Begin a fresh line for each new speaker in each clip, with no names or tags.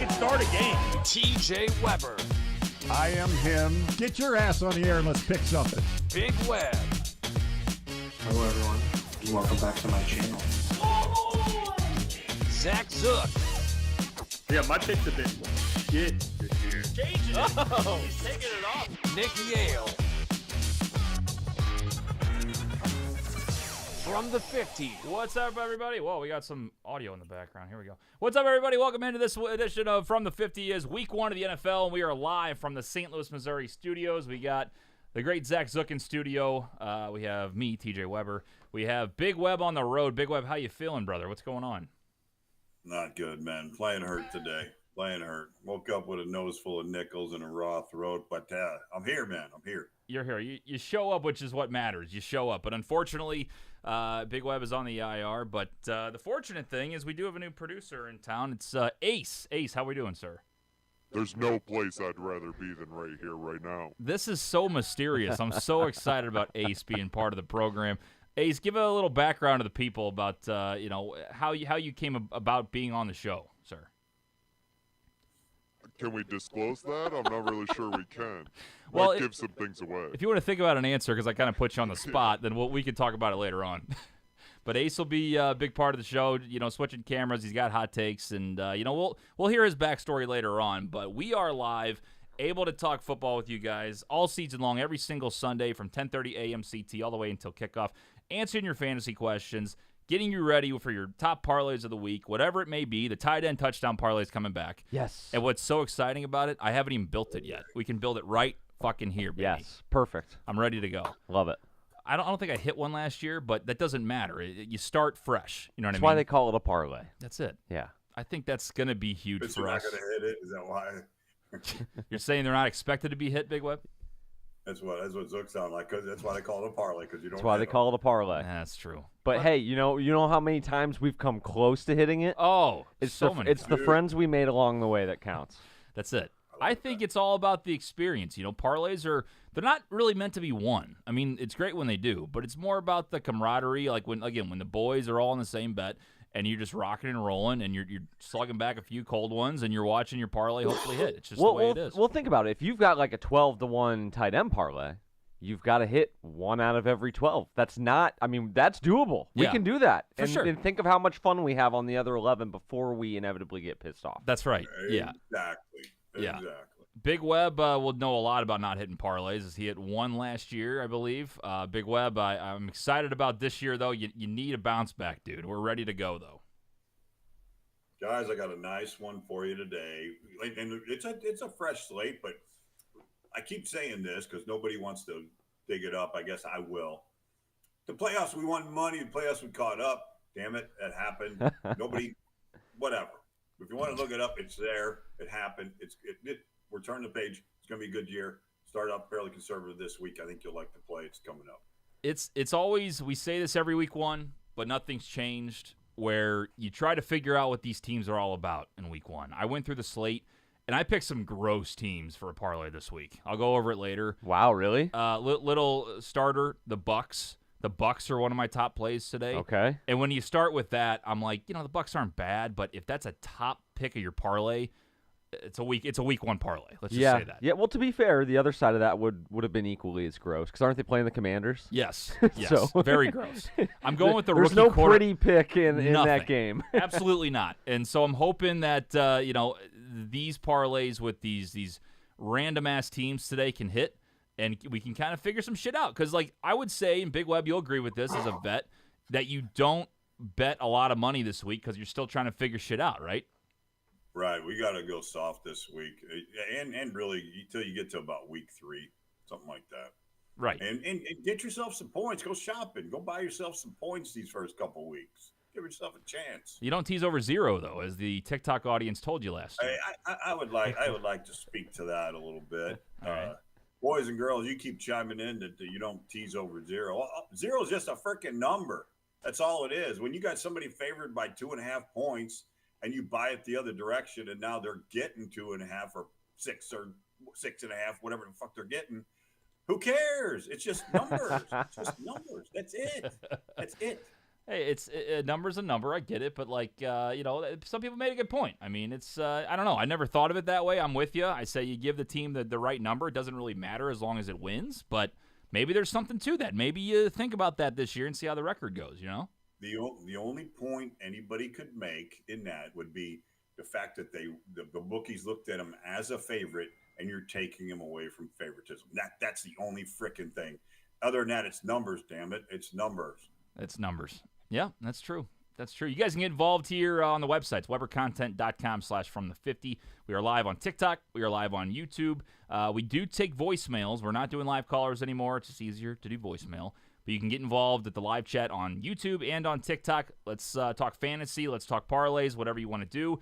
can start a game.
TJ Weber.
I am him. Get your ass on the air and let's pick something.
Big Web.
Hello, everyone. Welcome back to my channel.
Zach Zook.
Yeah, my pick's a bit shit this year.
Changing it. Oh. He's taking it off. Nick Yale. From the 50.
What's up, everybody? Well, we got some audio in the background. Here we go. What's up, everybody? Welcome into this edition of From the 50 is week one of the NFL, and we are live from the St. Louis, Missouri studios. We got the great Zach Zook in studio. We have me, TJ Weber. We have Big Web on the road. Big Web, how you feeling, brother? What's going on?
Not good, man. Playing hurt today. Playing hurt. Woke up with a nose full of nickels and a raw throat, but I'm here, man. I'm here.
You're here. You show up, which is what matters. You show up. But unfortunately, Big Web is on the IR. But the fortunate thing is we do have a new producer in town. It's Ace. Ace, how we doing, sir?
There's no place I'd rather be than right here, right now.
This is so mysterious. I'm so excited about Ace being part of the program. Ace, give a little background to the people about how you came about being on the show, sir.
Can we disclose that? I'm not really sure we can.
Well,
give some things away.
If you want to think about an answer, because I kind of put you on the spot, then we can talk about it later on. But Ace will be a big part of the show. Switching cameras, he's got hot takes, and we'll hear his backstory later on. But we are live, able to talk football with you guys all season long, every single Sunday from 10:30 a.m. CT all the way until kickoff, answering your fantasy questions, getting you ready for your top parlays of the week, whatever it may be. The tight end touchdown parlay is coming back.
Yes.
And what's so exciting about it, I haven't even built it yet. We can build it right fucking here, baby.
Yes, perfect.
I'm ready to go.
Love it.
I don't think I hit one last year, but that doesn't matter. You start fresh. You know what I mean?
That's why they call it a parlay.
That's it.
Yeah.
I think that's going to be huge
But
for
you're
us.
not going to hit it? Is that why?
You're saying they're not expected to be hit, Big Web?
That's what Zook sound like. Cause that's why they call it a parlay. Because you don't.
That's why they call it a parlay.
Yeah, that's true.
But hey, you know how many times we've come close to hitting it?
Oh,
it's
so many
It's
times.
the friends we made along the way that counts.
That's it. I think it's all about the experience. Parlays they're not really meant to be won. I mean, it's great when they do, but it's more about the camaraderie. Like when the boys are all in the same bet and you're just rocking and rolling and you're slugging back a few cold ones and you're watching your parlay hopefully hit. It's just the way it is.
Well, think about it. If you've got like a 12-1 tight end parlay, you've got to hit 1 out of every 12. That's doable. We can do that.
For sure.
And think of how much fun we have on the other 11 before we inevitably get pissed off.
That's right. Yeah.
Exactly.
Yeah.
Exactly.
Big Web will know a lot about not hitting parlays, as he hit one last year, I believe. Big Web, I'm excited about this year, though. You need a bounce back, dude. We're ready to go, though.
Guys, I got a nice one for you today. And it's a fresh slate, but I keep saying this because nobody wants to dig it up. I guess I will. The playoffs, we won money. The playoffs, we caught up. Damn it, that happened. Nobody, whatever. If you want to look it up, it's there. It happened. We're turning the page. It's going to be a good year. Start out fairly conservative this week. I think you'll like the play. It's coming up.
It's always, we say this every week one, but nothing's changed, where you try to figure out what these teams are all about in week one. I went through the slate, and I picked some gross teams for a parlay this week. I'll go over it later.
Wow, really?
Little starter, the Bucks. The Bucks are one of my top plays today.
Okay.
And when you start with that, I'm like, the Bucks aren't bad, but if that's a top pick of your parlay, it's a week one parlay. Let's just say that.
Yeah, well, to be fair, the other side of that would have been equally as gross, because aren't they playing the Commanders?
Yes. Yes.
So.
Very gross. I'm going with the
There's
rookie
no pretty pick in that game.
Absolutely not. And so I'm hoping that, these parlays with these random-ass teams today can hit, and we can kind of figure some shit out. Because, I would say, and Big Web, you'll agree with this as a vet, that you don't bet a lot of money this week because you're still trying to figure shit out, right?
Right. We got to go soft this week. And really, until you get to about week 3, something like that.
Right.
And get yourself some points. Go shopping. Go buy yourself some points these first couple weeks. Give yourself a chance.
You don't tease over 0, though, as the TikTok audience told you last year.
I would like to speak to that a little bit.
All right.
Boys and girls, you keep chiming in that you don't tease over 0. 0 is just a freaking number. That's all it is. When you got somebody favored by 2.5 points and you buy it the other direction, and now they're getting 2.5 or 6 or 6.5, whatever the fuck they're getting. Who cares? It's just numbers. It's just numbers. That's it. That's it.
Hey, it's a number's a number. I get it, but some people made a good point. I mean, it's I don't know. I never thought of it that way. I'm with you. I say you give the team the right number. It doesn't really matter as long as it wins. But maybe there's something to that. Maybe you think about that this year and see how the record goes.
The only point anybody could make in that would be the fact that the bookies looked at him as a favorite, and you're taking him away from favoritism. That's the only freaking thing. Other than that, it's numbers. Damn it, it's numbers.
It's numbers. Yeah, that's true. That's true. You guys can get involved here on the websites, webercontent.com/from-the50. We are live on TikTok. We are live on YouTube. We do take voicemails. We're not doing live callers anymore. It's just easier to do voicemail. But you can get involved at the live chat on YouTube and on TikTok. Let's talk fantasy. Let's talk parlays, whatever you want to do.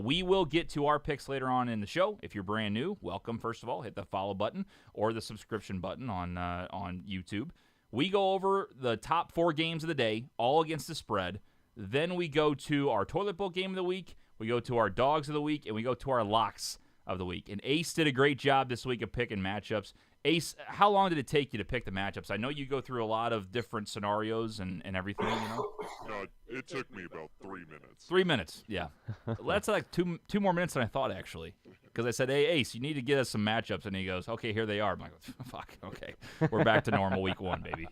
We will get to our picks later on in the show. If you're brand new, welcome, first of all. Hit the follow button or the subscription button on YouTube. We go over the top 4 games of the day, all against the spread. Then we go to our toilet bowl game of the week. We go to our dogs of the week, and we go to our locks of the week. And Ace did a great job this week of picking matchups. Ace, how long did it take you to pick the matchups? I know you go through a lot of different scenarios and everything,
No, it took me about 3 minutes.
3 minutes, yeah. That's like two more minutes than I thought, actually. Because I said, hey, Ace, you need to get us some matchups. And he goes, okay, here they are. I'm like, fuck, okay. We're back to normal week 1, baby.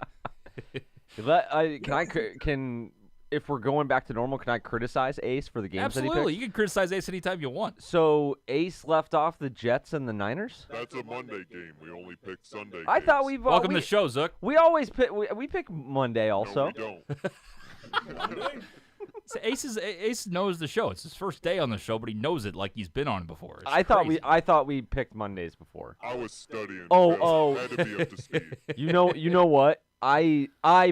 If we're going back to normal, can I criticize Ace for the games that he
Absolutely.
picked?
You can criticize Ace anytime you want.
So Ace left off the Jets and the Niners?
That's a Monday game. We only pick Sunday
I
games.
thought we've
Welcome to the show, Zook.
We always pick. We pick Monday also.
No, we don't.
So Ace knows the show. It's his first day on the show, but he knows it like he's been on before. It's
I
crazy.
thought we picked Mondays before.
I was studying.
Oh.
I had to be up to speed.
You know what? I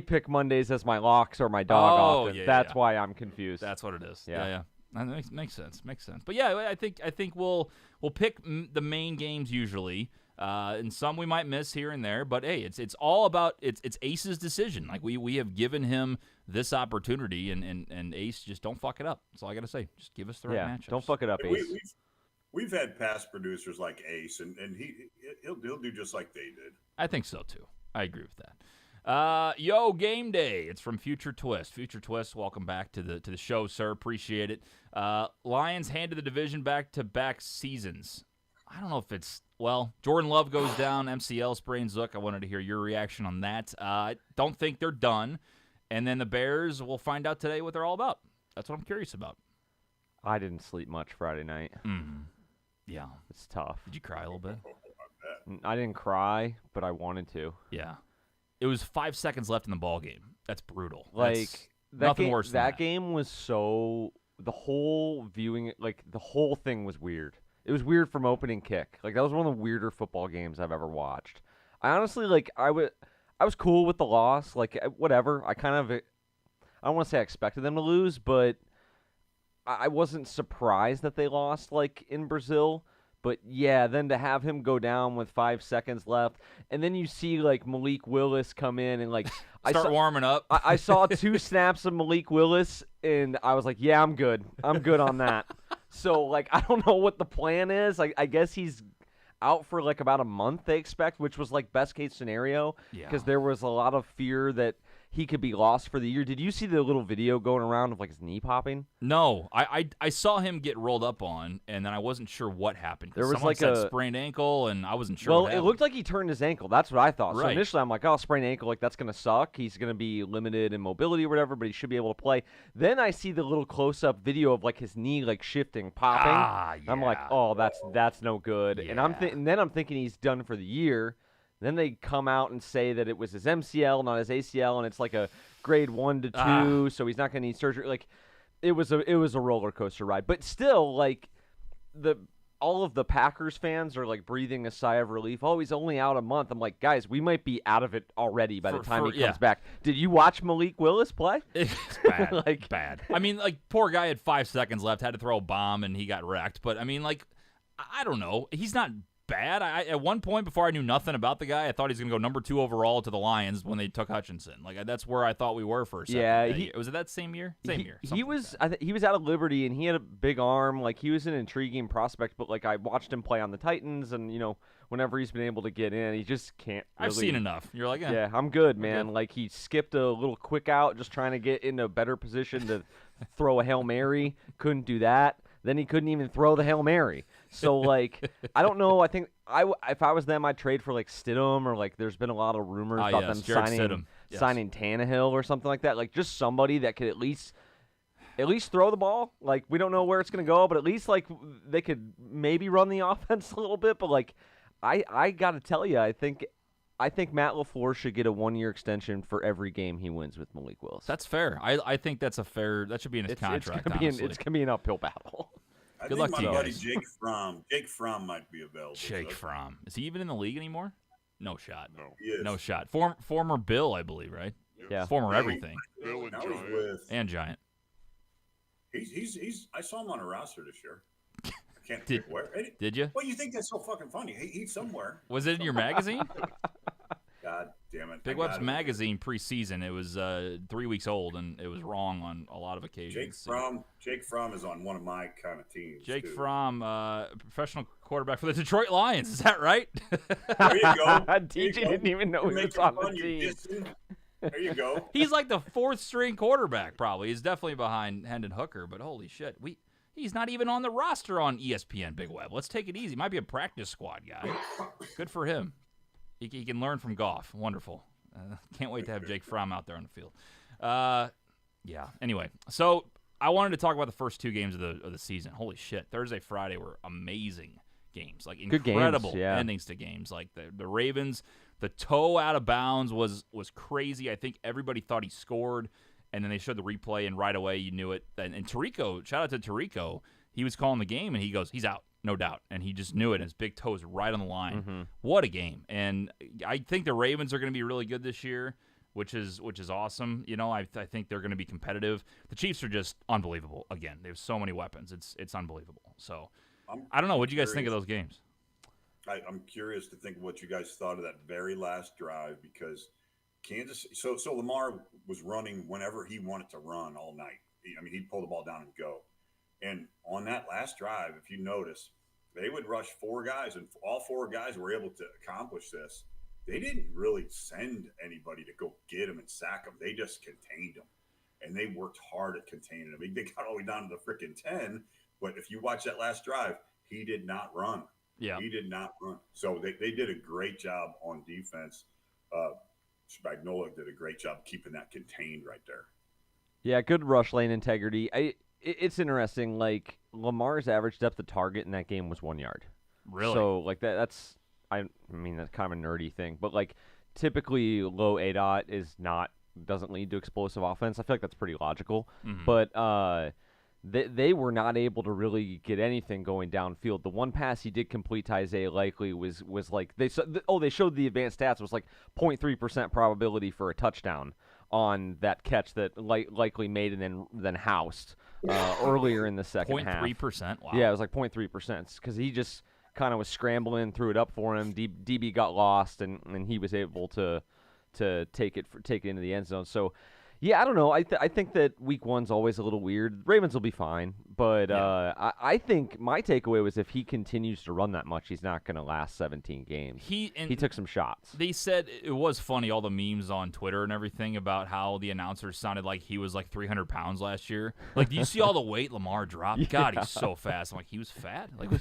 pick Mondays as my locks or my dog often.
Yeah,
That's
yeah.
why I'm confused.
That's what it is.
Yeah.
Yeah. That makes sense. But yeah, I think we'll pick the main games usually. And some we might miss here and there, but hey, it's all about it's Ace's decision. Like we have given him this opportunity, and Ace, just don't fuck it up. That's all I gotta say. Just give us the right matchups.
Don't fuck it up, Ace.
We've had past producers like Ace, and he'll do just like they did.
I think so too. I agree with that. Yo, game day. It's from Future Twist. Future Twist, welcome back to the show, sir. Appreciate it. Lions handed the division back-to-back seasons. I don't know if it's, Jordan Love goes down, MCL sprain. Zook, I wanted to hear your reaction on that. I don't think they're done. And then the Bears, we'll find out today what they're all about. That's what I'm curious about.
I didn't sleep much Friday night.
Yeah.
It's tough.
Did you cry a little bit?
I didn't cry, but I wanted to.
Yeah. It was 5 seconds left in the ball game. That's brutal.
Like
nothing worse than that.
Game was so the whole thing was weird. It was weird from opening kick. Like that was one of the weirder football games I've ever watched. I honestly I was cool with the loss. Like whatever. I don't want to say I expected them to lose, but I wasn't surprised that they lost in Brazil. But, yeah, then to have him go down with 5 seconds left, and then you see, Malik Willis come in and,
start warming up.
I saw 2 snaps of Malik Willis, and I was like, yeah, I'm good. I'm good on that. So, I don't know what the plan is. I guess he's out for, about a month, they expect, which was, best-case scenario. Because there was a lot of fear that he could be lost for the year. Did you see the little video going around of his knee popping?
No, I saw him get rolled up on, and then I wasn't sure what happened.
There was
someone said a sprained ankle, and I wasn't sure.
Well,
what
it looked like he turned his ankle. That's what I thought.
Right.
So initially, I'm like, oh, sprained ankle, that's gonna suck. He's gonna be limited in mobility or whatever, but he should be able to play. Then I see the little close-up video of his knee shifting, popping.
Yeah.
I'm like, oh, that's no good.
Yeah.
And then I'm thinking he's done for the year. Then they come out and say that it was his MCL, not his ACL, and it's a grade 1 to 2, so he's not going to need surgery. It was a roller coaster ride, but still, all of the Packers fans are breathing a sigh of relief. Oh, he's only out a month. I'm like, guys, we might be out of it already by the time he comes back. Did you watch Malik Willis play?
It's bad. Bad. I mean, poor guy had 5 seconds left, had to throw a bomb, and he got wrecked. But I mean, I don't know. He's not bad. At one point, before I knew nothing about the guy, I thought he was going to go number 2 overall to the Lions when they took Hutchinson. Like that's where I thought we were for a second.
Yeah,
was it that same year? Same year.
He was. He was out of Liberty, and he had a big arm. Like he was an intriguing prospect, but like I watched him play on the Titans, and whenever he's been able to get in, he just can't. Really...
I've seen enough. You're like,
yeah, I'm good, man. Like he skipped a little quick out, just trying to get into a better position to throw a Hail Mary. Couldn't do that. Then he couldn't even throw the Hail Mary. So, like, I don't know. I think if I was them, I'd trade for, like, Stidham or, like, there's been a lot of rumors about them signing Tannehill or something like that. Like, just somebody that could at least throw the ball. Like, we don't know where it's going to go, but at least, like, they could maybe run the offense a little bit. But, like, I got to tell you, I think Matt LaFleur should get a 1-year extension for every game he wins with Malik Willis.
That's fair. I think that's that should be in his contract,
it's going to be an uphill battle.
Good luck to you
buddy
guys.
Jake Fromm might be available.
Jake Fromm. Is he even in the league anymore? No shot.
No.
He is.
No shot. Former Bill, I believe, right?
Yeah.
Former everything.
Bill and
Now
Giant.
And Giant.
He's I saw him on a roster this year. I can't think where.
Did you?
Well, you think that's so fucking funny? He's somewhere.
Was it in your magazine?
God damn it!
Big Web's magazine preseason. It was 3 weeks old, and it was wrong on a lot of occasions.
Jake Fromm is on one of my kind of teams.
Jake
too.
Fromm, professional quarterback for the Detroit Lions. Is that right?
There you go.
DJ didn't even know he was on the team.
There you go.
He's like the 4th string quarterback, probably. He's definitely behind Hendon Hooker, but holy shit, he's not even on the roster on ESPN. Big Web. Let's take it easy. Might be a practice squad guy. Good for him. He can learn from Goff. Wonderful. Can't wait to have Jake Fromm out there on the field. Yeah. Anyway, so I wanted to talk about the first 2 games of the season. Holy shit! Thursday, Friday were amazing games. Like incredible endings to games. Like the Ravens, the toe out of bounds was crazy. I think everybody thought he scored, and then they showed the replay, and right away you knew it. And Tirico, shout out to Tirico, he was calling the game, and he goes, he's out. No doubt. And he just knew it. And his big toe is right on the line. Mm-hmm. What a game. And I think the Ravens are going to be really good this year, which is awesome. I think they're going to be competitive. The Chiefs are just unbelievable. Again, they have so many weapons. It's unbelievable. So I don't know. What do you guys think of those games?
I'm curious to think what you guys thought of that very last drive, because Kansas. So Lamar was running whenever he wanted to run all night. He'd pull the ball down and go. And on that last drive, if you notice, they would rush 4 guys, and all 4 guys were able to accomplish this. They didn't really send anybody to go get him and sack him. They just contained him, and they worked hard at containing him. They got all the way down to the freaking 10, but if you watch that last drive, he did not run.
Yeah,
he did not run. So they did a great job on defense. Spagnuolo did a great job keeping that contained right there.
Yeah, good rush lane integrity. It's interesting. Like Lamar's average depth of target in that game was 1 yard.
Really?
So like that's kind of a nerdy thing, but like typically low ADOT doesn't lead to explosive offense. I feel like that's pretty logical. Mm-hmm. But they were not able to really get anything going downfield. The one pass he did complete to Isaiah Likely was like they showed the advanced stats. It was like 0.3% probability for a touchdown on that catch that Likely made and then housed earlier in the second half.
0.3%? Wow.
Yeah, it was like 0.3% because he just kind of was scrambling, threw it up for him. DB got lost, and he was able to take it into the end zone. So, yeah, I don't know. I think that week 1's always a little weird. Ravens will be fine, but I think my takeaway was if he continues to run that much, he's not going to last 17 games. He took some shots.
They said it was funny, all the memes on Twitter and everything about how the announcers sounded like he was like 300 pounds last year. Like, do you see all the weight Lamar dropped? Yeah. God, he's so fast. I'm like, he was fat? Like,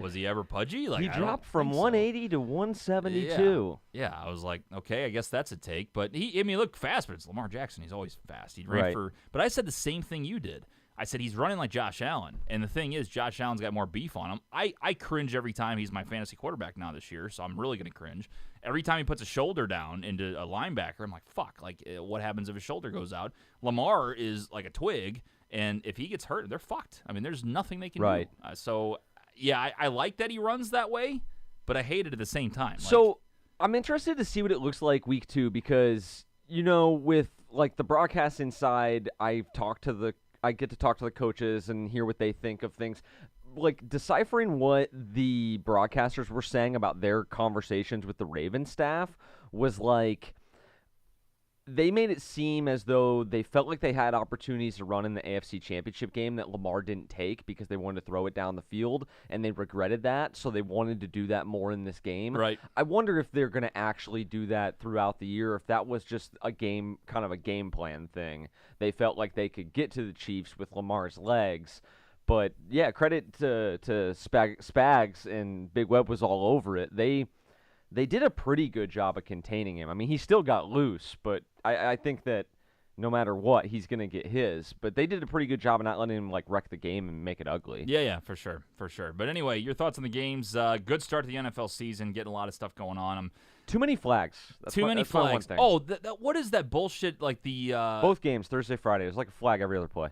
was he ever pudgy? Like,
he dropped from 180 to 172.
Yeah, I was like, okay, I guess that's a take. But he looked fast, but it's Lamar Jackson. He's always fast. He ran for – but I said the same thing you did. I said he's running like Josh Allen. And the thing is, Josh Allen's got more beef on him. I cringe every time he's my fantasy quarterback now this year, so I'm really going to cringe. Every time he puts a shoulder down into a linebacker, I'm like, fuck. Like, what happens if his shoulder goes out? Lamar is like a twig, and if he gets hurt, they're fucked. I mean, there's nothing they can do. So, yeah, I like that he runs that way, but I hate it at the same time.
So I'm interested to see what it looks like week 2 because, with like the broadcast inside, I get to talk to the coaches and hear what they think of things. like deciphering what the broadcasters were saying about their conversations with the Ravens staff was like they made it seem as though they felt like they had opportunities to run in the AFC Championship game that Lamar didn't take because they wanted to throw it down the field, and they regretted that, so they wanted to do that more in this game.
Right.
I wonder if they're going to actually do that throughout the year, if that was just a game plan thing. They felt like they could get to the Chiefs with Lamar's legs. But, yeah, credit to Spags, and Big Web was all over it. They did a pretty good job of containing him. I mean, he still got loose, but I think that no matter what, he's going to get his. But they did a pretty good job of not letting him like wreck the game and make it ugly.
Yeah, for sure. But anyway, your thoughts on the games. Good start to the NFL season, getting a lot of stuff going on.
Too many flags. That's
many flags.
One thing.
Oh, what is that bullshit? Like the
both games, Thursday, Friday. It was like a flag every other play.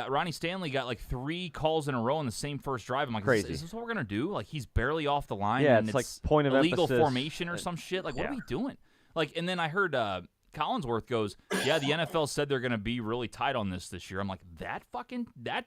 Ronnie Stanley got like 3 calls in a row in the same first drive. I'm like,
crazy.
Is this what we're gonna do? Like he's barely off the line.
Yeah,
and
it's like point of
illegal
emphasis.
formation or some shit. Like what are we doing? Like, and then I heard Collinsworth goes, yeah, the NFL said they're gonna be really tight on this year. I'm like, that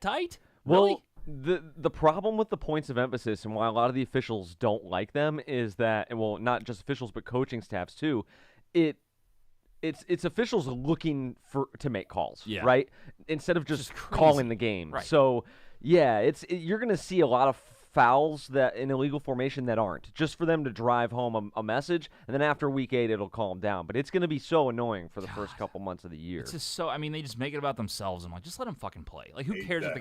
tight? Really?
Well, the problem with the points of emphasis and why a lot of the officials don't like them is that, well, not just officials but coaching staffs too, it's officials looking to make calls, right? Instead of just calling the game.
Right.
So, yeah, you're going to see a lot of fouls that in illegal formation that aren't, just for them to drive home a message, and then after week 8 it'll calm down. But it's going to be so annoying for the first couple months of the year.
It's just so, I mean, they just make it about themselves. I'm like, just let them fucking play. Like, who cares if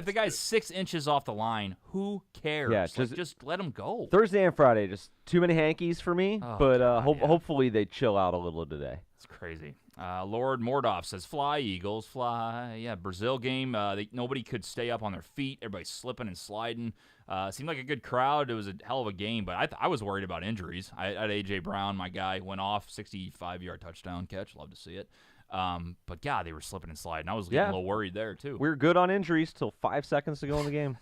the guy's 6 inches off the line? Who cares?
Yeah,
just let him go.
Thursday and Friday, just too many hankies for me.
Oh,
but
God,
hopefully they chill out a little today.
It's crazy. Lord Mordoff says, fly, Eagles, fly. Yeah, Brazil game. Nobody could stay up on their feet. Everybody's slipping and sliding. Seemed like a good crowd. It was a hell of a game, but I was worried about injuries. I had A.J. Brown, my guy, went off, 65-yard touchdown catch. Love to see it. But, God, they were slipping and sliding. I was getting a little worried there, too.
We were good on injuries till 5 seconds to go in the game.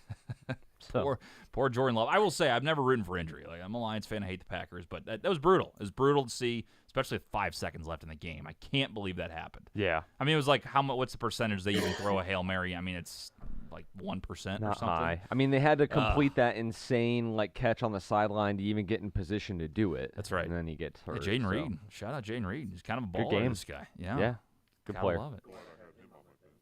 Poor Jordan Love. I will say, I've never rooted for injury. Like, I'm a Lions fan. I hate the Packers, but that was brutal. It was brutal to see, especially with 5 seconds left in the game. I can't believe that happened.
Yeah.
I mean, it was like, what's the percentage they even throw a Hail Mary? I mean, it's like 1% or something.
High. I mean, they had to complete that insane catch on the sideline to even get in position to do it.
That's right.
And then he gets hurt.
Jaden Reed. Shout out Jaden Reed. He's kind of a baller,
Good game.
this guy. Yeah.
Yeah. Good player.
Love it.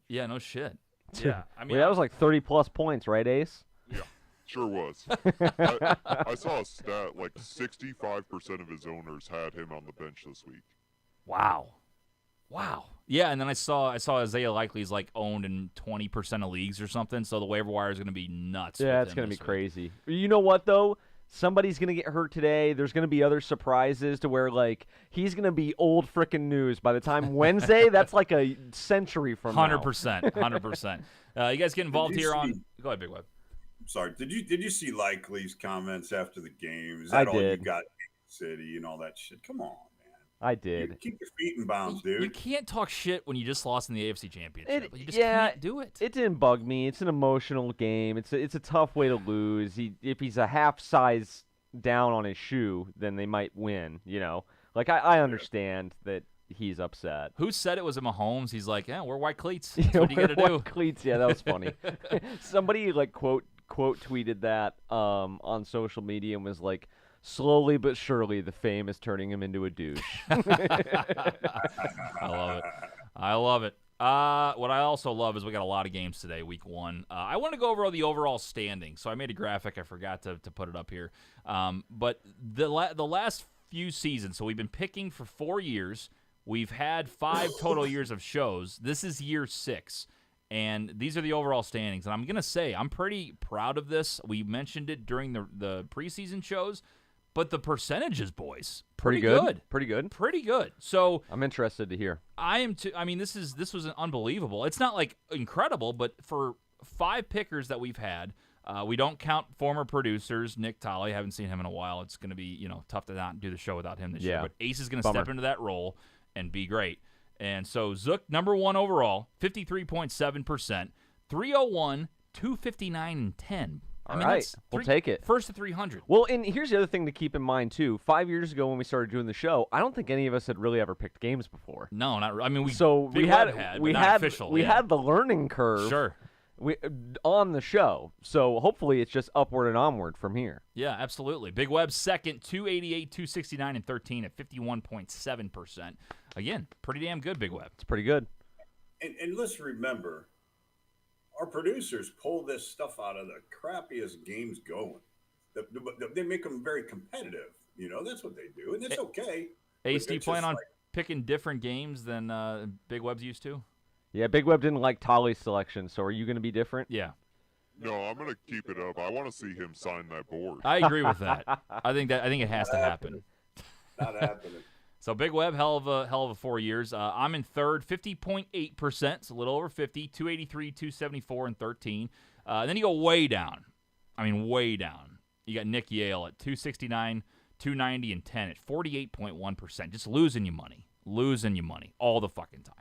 Yeah, no shit.
Yeah. I mean, that was like 30-plus points, right, Ace?
Yeah, sure was. I saw a stat like 65% of his owners had him on the bench this week.
Wow. Yeah, and then I saw Isaiah Likely's like owned in 20% of leagues or something, so the waiver wire is going to be nuts.
Yeah, it's going to be crazy. You know what, though? Somebody's going to get hurt today. There's going to be other surprises to where, like, he's going to be old frickin' news by the time Wednesday. That's like a century from
100%. 100%. You guys get involved here on – go ahead, Big Web.
Sorry. Did you see Likely's comments after the game? Is
I
that all
did.
you got in the city and all that shit? Come on, man.
I did.
Keep your feet in bounds, dude.
You can't talk shit when you just lost in the AFC Championship. You just
yeah,
can't do it.
It didn't bug me. It's an emotional game. It's a tough way to lose. If he's a half size down on his shoe, then they might win, you know? Like, I understand that he's upset.
Who said it was a Mahomes? He's like, yeah, we're white cleats. That's what you got to do.
White cleats, yeah, that was funny. Somebody, like, quote tweeted that on social media and was like, slowly but surely, the fame is turning him into a douche.
I love it. What I also love is we got a lot of games today, week 1. I want to go over the overall standing. So I made a graphic. I forgot to put it up here. But the last few seasons, so we've been picking for 4 years. We've had 5 total years of shows. This is year 6. And these are the overall standings. And I'm going to say I'm pretty proud of this. We mentioned it during the preseason shows. But the percentages, boys, pretty good.
Pretty good.
Pretty good. So
I'm interested to hear.
I am too. I mean, this was unbelievable. It's not like incredible, but for 5 pickers that we've had, we don't count former producers. Nick Tolley, I haven't seen him in a while. It's going to be tough to not do the show without him this year. But Ace is going to step into that role and be great. And so Zook, number 1 overall, 53.7%, 301, 259, and 10.
All right, we'll take it.
First to 300.
Well, and here's the other thing to keep in mind, too. 5 years ago when we started doing the show, I don't think any of us had really ever picked games before.
No, not. I mean, we
had the learning curve.
Sure.
on the show. So hopefully it's just upward and onward from here.
Yeah, absolutely. Big Web second, 288, 269, and 13 at 51.7%. Again, pretty damn good, Big Web.
It's pretty good.
And let's remember, our producers pull this stuff out of the crappiest games going. They make them very competitive. You know, that's what they do, and it's okay.
Ace, do you plan on picking different games than Big Web's used to?
Yeah, Big Web didn't like Tolly's selection, so are you going to be different?
Yeah.
No, I'm gonna keep it up. I want to see him sign that board.
I agree with that. I think it has to happen.
Not happening.
So Big Web, hell of a 4 years. I'm in third, 50.8%. It's a little over 50, 283, 274, and 13. Then you go way down. I mean, way down. You got Nick Yale at 269, 290, and 10 at 48.1%. Just losing you money all the fucking time.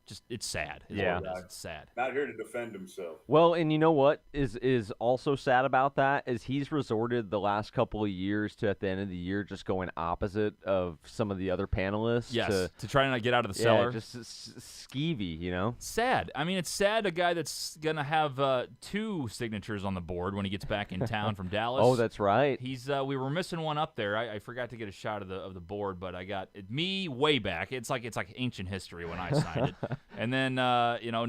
Just, it's sad.
Yeah.
It's sad.
Not here to defend himself.
Well, and you know what is also sad about that is he's resorted the last couple of years to, at the end of the year, just going opposite of some of the other panelists.
Yes, to try to not get out of the cellar.
Just skeevy, you know?
Sad. I mean, it's sad a guy that's going to have 2 signatures on the board when he gets back in town from Dallas.
Oh, that's right.
He's we were missing one up there. I forgot to get a shot of the board, but I got me way back. It's like ancient history when I signed it. And then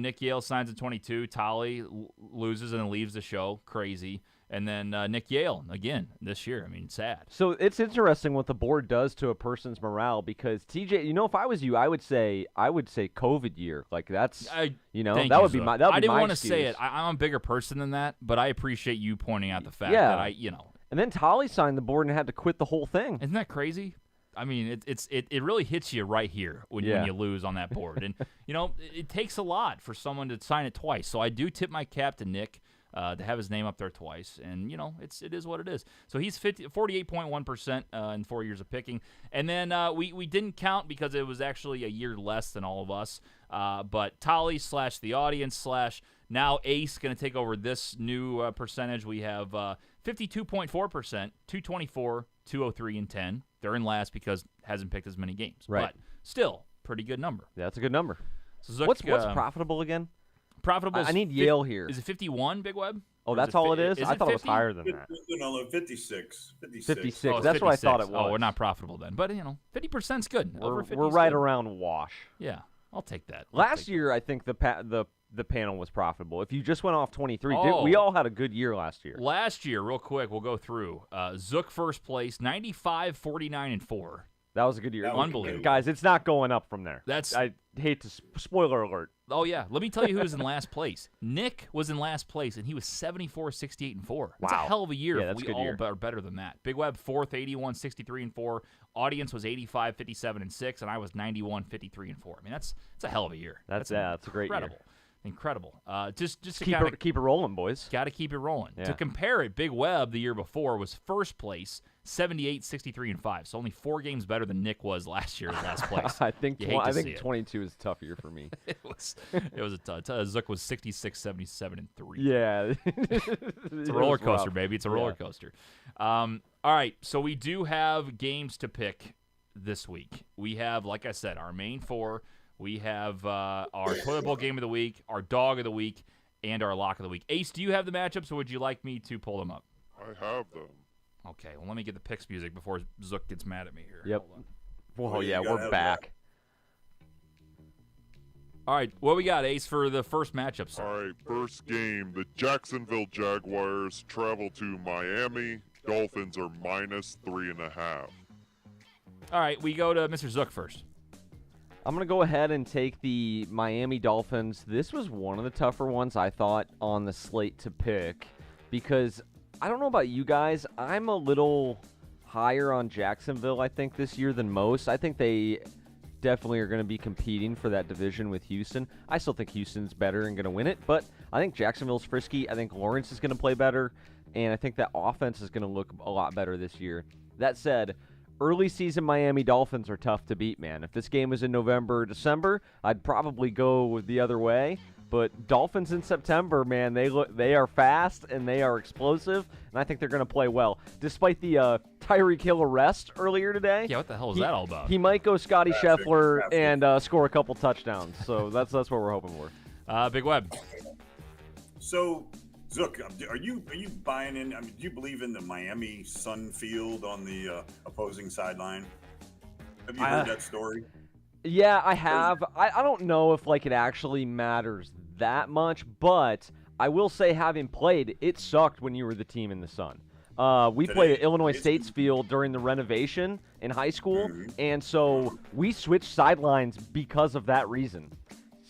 Nick Yale signs at 22. Tolly loses and then leaves the show. Crazy. And then Nick Yale again this year. I mean, sad.
So it's interesting what the board does to a person's morale because TJ, if I was you, I would say COVID year. Like that's that would be my.
I didn't want to
excuse.
say it. I'm a bigger person than that, but I appreciate you pointing out the fact that
And then Tolly signed the board and had to quit the whole thing.
Isn't that crazy? I mean, it really hits you right here when you lose on that board. And, it takes a lot for someone to sign it twice. So I do tip my cap to Nick to have his name up there twice. And, it is what it is. So he's 48.1% in 4 years of picking. And then we didn't count because it was actually a year less than all of us. But Tolly / the audience / now Ace going to take over this new percentage. We have 52.4%, 224, 203, and 10. They're in last because hasn't picked as many games.
Right.
But still, pretty good number.
Yeah, that's a good number.
So Zook,
what's profitable again?
Profitable.
I need Yale here.
Is it 51, Big Web?
Oh, that's all it is? I thought it was higher than that.
No, 56.
56.
Oh,
that's
56.
what I thought it was.
Oh, we're not profitable then. But, 50%'s good. Over 50
we're right around wash.
Yeah, I'll take that.
Last year, I think the panel was profitable. If you just went off 23,
Oh.
we all had a good year last year.
Last year, real quick, we'll go through. Zook first place, 95, 49, and 4.
That was a good year.
Unbelievable.
Guys, it's not going up from there.
I
hate to spoiler alert.
Oh, yeah. Let me tell you who was in last place. Nick was in last place, and he was 74, 68, and 4. That's a hell of a year.
Yeah, that's
we
a good
all
year.
are better than that. Big Web, 4th, 81, 63, and 4. Audience was 85, 57, and 6, and I was 91, 53, and 4. I mean, that's a hell of a year.
That's a great year.
Incredible. Just to
keep it rolling, boys.
Got to keep it rolling.
Yeah.
To compare it, Big Web the year before was first place, 78, 63, and 5. So only 4 games better than Nick was last year in last place.
I think
You hate to see it.
22 is a tough year for me.
It was a tough. Zook was 66, 77, and 3.
Yeah.
It's a roller coaster, baby. It's a roller coaster. All right, so we do have games to pick this week. We have, like I said, our main 4. We have our toilet bowl game of the week, our dog of the week, and our lock of the week. Ace, do you have the matchups, or would you like me to pull them up?
I have them.
Okay, well, let me get the picks music before Zook gets mad at me here.
Yep.
Hold on.
Whoa, yeah, we're back.
All right, what we got, Ace, for the first matchup, sir?
All right, first game. The Jacksonville Jaguars travel to Miami. Dolphins are -3.5.
All right, we go to Mr. Zook first.
I'm going to go ahead and take the Miami Dolphins. This was one of the tougher ones, I thought, on the slate to pick because I don't know about you guys. I'm a little higher on Jacksonville, I think, this year than most. I think they definitely are going to be competing for that division with Houston. I still think Houston's better and going to win it, but I think Jacksonville's frisky. I think Lawrence is going to play better, and I think that offense is going to look a lot better this year. That said, early season Miami Dolphins are tough to beat, man. If this game was in November or December, I'd probably go the other way. But Dolphins in September, man, they are fast and they are explosive, and I think they're going to play well. Despite the Tyreek Hill arrest earlier today.
Yeah, what the hell is that all about?
He might go Scotty Scheffler and score a couple touchdowns. So that's what we're hoping for.
Big Web.
So, Zook, are you buying in? I mean, do you believe in the Miami Sun field on the opposing sideline? Have you heard that story?
Yeah, I have. I don't know if like it actually matters that much, but I will say, having played, it sucked when you were the team in the sun. We played at Illinois State's field during the renovation in high school, and so we switched sidelines because of that reason.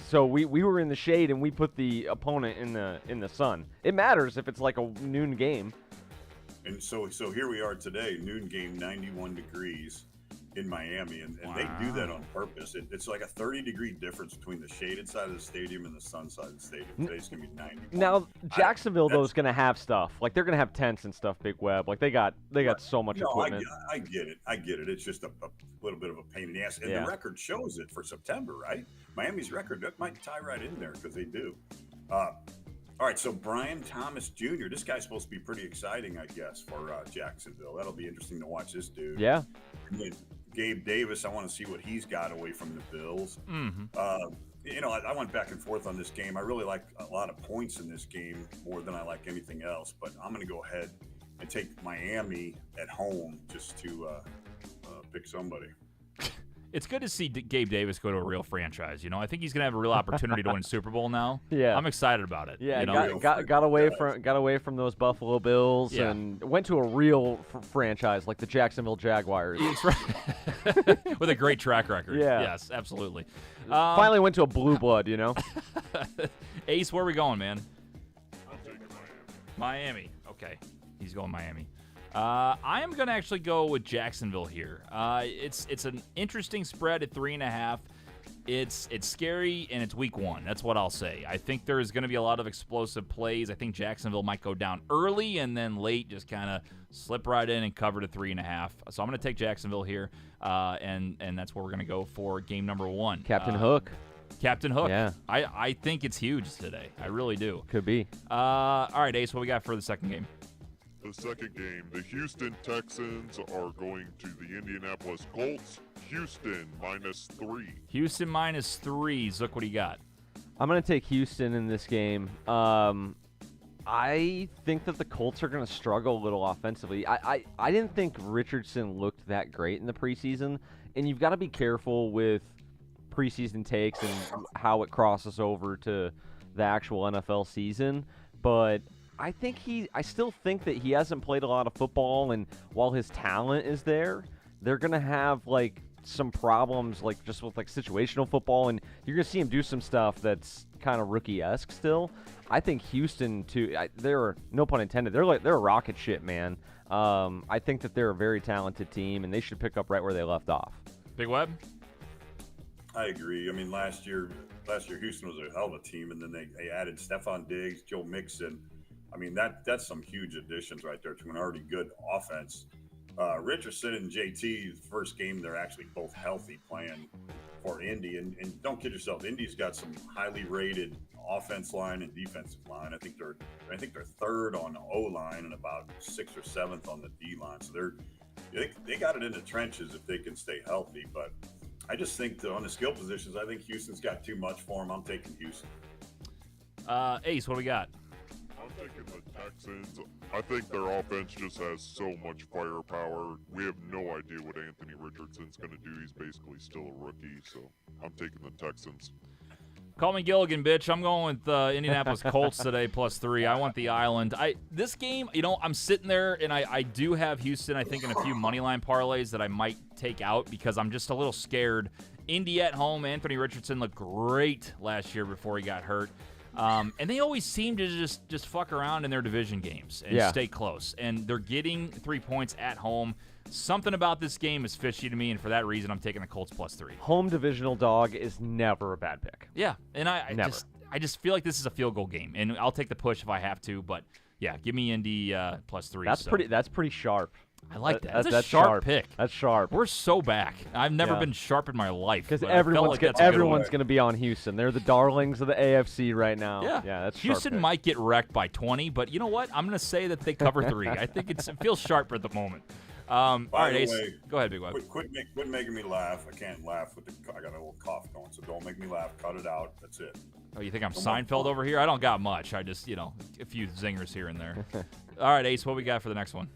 So we were in the shade, and we put the opponent in the sun. It matters if it's like a noon game.
And so here we are today, noon game, 91 degrees in Miami, and they do that on purpose. It's like a 30-degree difference between the shaded side of the stadium and the sun side of the stadium. Today's gonna be 91.
Now Jacksonville though is gonna have stuff like they're gonna have tents and stuff. Big Web, like they got so much equipment.
I get it. It's just a little bit of a pain in the ass, and the record shows it for September, right? Miami's record that might tie right in there because they do. All right, so Brian Thomas Jr. This guy's supposed to be pretty exciting, I guess, for Jacksonville. That'll be interesting to watch this dude.
Yeah.
And then Gabe Davis, I want to see what he's got away from the Bills. I went back and forth on this game. I really like a lot of points in this game more than I like anything else, but I'm going to go ahead and take Miami at home just to pick somebody.
It's good to see Gabe Davis go to a real franchise. You know, I think he's going to have a real opportunity to win Super Bowl now.
Yeah,
I'm excited about it.
Yeah,
you know?
got away from those Buffalo Bills and went to a real franchise like the Jacksonville Jaguars.
That's right. With a great track record.
Yeah.
Yes, absolutely.
Finally went to a blue blood. You know.
Ace, where are we going, man?
I'm taking
Miami. Okay, he's going Miami. I am going to actually go with Jacksonville here. It's an interesting spread at 3.5. It's scary, and it's week 1. That's what I'll say. I think there's going to be a lot of explosive plays. I think Jacksonville might go down early and then late just kind of slip right in and cover to 3.5. So I'm going to take Jacksonville here, and that's where we're going to go for game number 1.
Captain Hook.
Captain Hook.
Yeah.
I think it's huge today. I really do.
Could be.
All right, Ace, what we got for the second game?
The second game, the Houston Texans are going to the Indianapolis Colts. Houston -3.
Houston -3. Zook, what do you got?
I'm going to take Houston in this game. I think that the Colts are going to struggle a little offensively. I didn't think Richardson looked that great in the preseason, and you've got to be careful with preseason takes and how it crosses over to the actual NFL season. But I still think that he hasn't played a lot of football, and while his talent is there, they're going to have like some problems like just with like situational football, and you're going to see him do some stuff that's kind of rookie-esque still. I think Houston too, they're, no pun intended, they're a rocket ship, man. I think that they're a very talented team, and they should pick up right where they left off.
Big Web?
I agree. I mean, last year Houston was a hell of a team, and then they added Stephon Diggs, Joe Mixon. I mean, that's some huge additions right there to an already good offense. Richardson and JT, the first game, they're actually both healthy playing for Indy. And don't kid yourself, Indy's got some highly rated offense line and defensive line. I think they're third on O-line and about 6th or 7th on the D-line. So they got it in the trenches if they can stay healthy. But I just think that on the skill positions, I think Houston's got too much for them. I'm taking Houston.
Ace, what do we got?
I'm taking the Texans. I think their offense just has so much firepower. We have no idea what Anthony Richardson's going to do. He's basically still a rookie, so I'm taking the Texans.
Call me Gilligan, bitch. I'm going with Indianapolis Colts today +3. I want the island. This game, I'm sitting there, and I do have Houston, I think, in a few moneyline parlays that I might take out because I'm just a little scared. Indy at home, Anthony Richardson looked great last year before he got hurt. And they always seem to just fuck around in their division games and stay close. And they're getting 3 points at home. Something about this game is fishy to me, and for that reason, I'm taking the Colts +3.
Home divisional dog is never a bad pick.
Yeah, and I just feel like this is a field goal game, and I'll take the push if I have to. But yeah, give me Indy +3.
That's pretty sharp.
I like that. That's a sharp pick.
That's sharp.
We're so back. I've never been sharp in my life.
Because everyone's going to be on Houston. They're the darlings of the AFC right now.
Yeah,
that's
Houston
sharp
might get wrecked by 20, but you know what? I'm going to say that they cover 3. I think it feels sharp at the moment. All
By
right,
the
Ace.
way,
Go ahead, Big Web.
Quit making me laugh. I can't laugh I got a little cough going, so don't make me laugh. Cut it out. That's it.
Oh, you think I'm
No more
Seinfeld
fun.
over here? I don't got much. I just, a few zingers here and there. All right, Ace, what we got for the next one?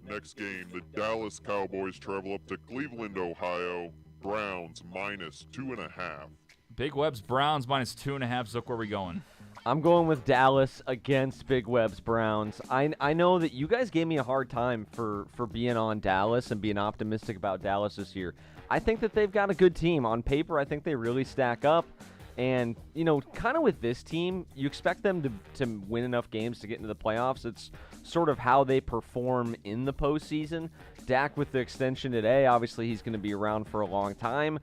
Next game, the Dallas Cowboys travel up to Cleveland, Ohio. Browns -2.5.
Big Web's Browns -2.5. Zook, where we going?
I'm going with Dallas against Big Web's Browns. I know that you guys gave me a hard time for being on Dallas and being optimistic about Dallas this year. I think that they've got a good team. On paper, I think they really stack up. And, kind of with this team, you expect them to win enough games to get into the playoffs. It's sort of how they perform in the postseason. Dak with the extension today, obviously he's going to be around for a long time.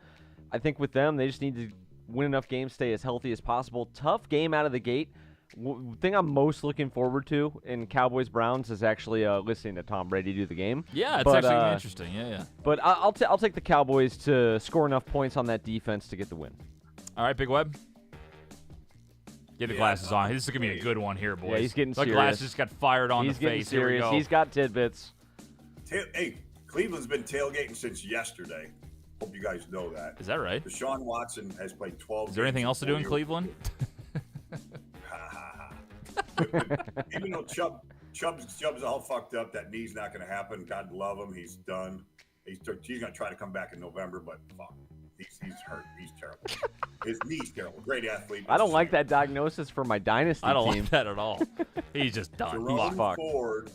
I think with them, they just need to win enough games, stay as healthy as possible. Tough game out of the gate. Thing I'm most looking forward to in Cowboys-Browns is actually listening to Tom Brady do the game.
Yeah, it's actually interesting. Yeah.
But I'll take the Cowboys to score enough points on that defense to get the win.
All right, Big Web. Get the glasses on. This is going to be a good one here, boys.
Yeah, he's getting
the
serious.
glasses just got fired on
He's
the
getting
face.
serious.
Here we go.
He's got tidbits.
Hey, Cleveland's been tailgating since yesterday. Hope you guys know that.
Is that right?
Deshaun Watson has played 12
Is there anything else to do in Cleveland?
Even though Chubb's all fucked up, that knee's not going to happen. God love him. He's done. He's going to try to come back in November, but fuck. He's hurt. He's terrible. His knee's terrible. Great athlete.
I don't like that diagnosis for my dynasty team.
I don't like that at all. He's just done.
Jerome
fucked.
Ford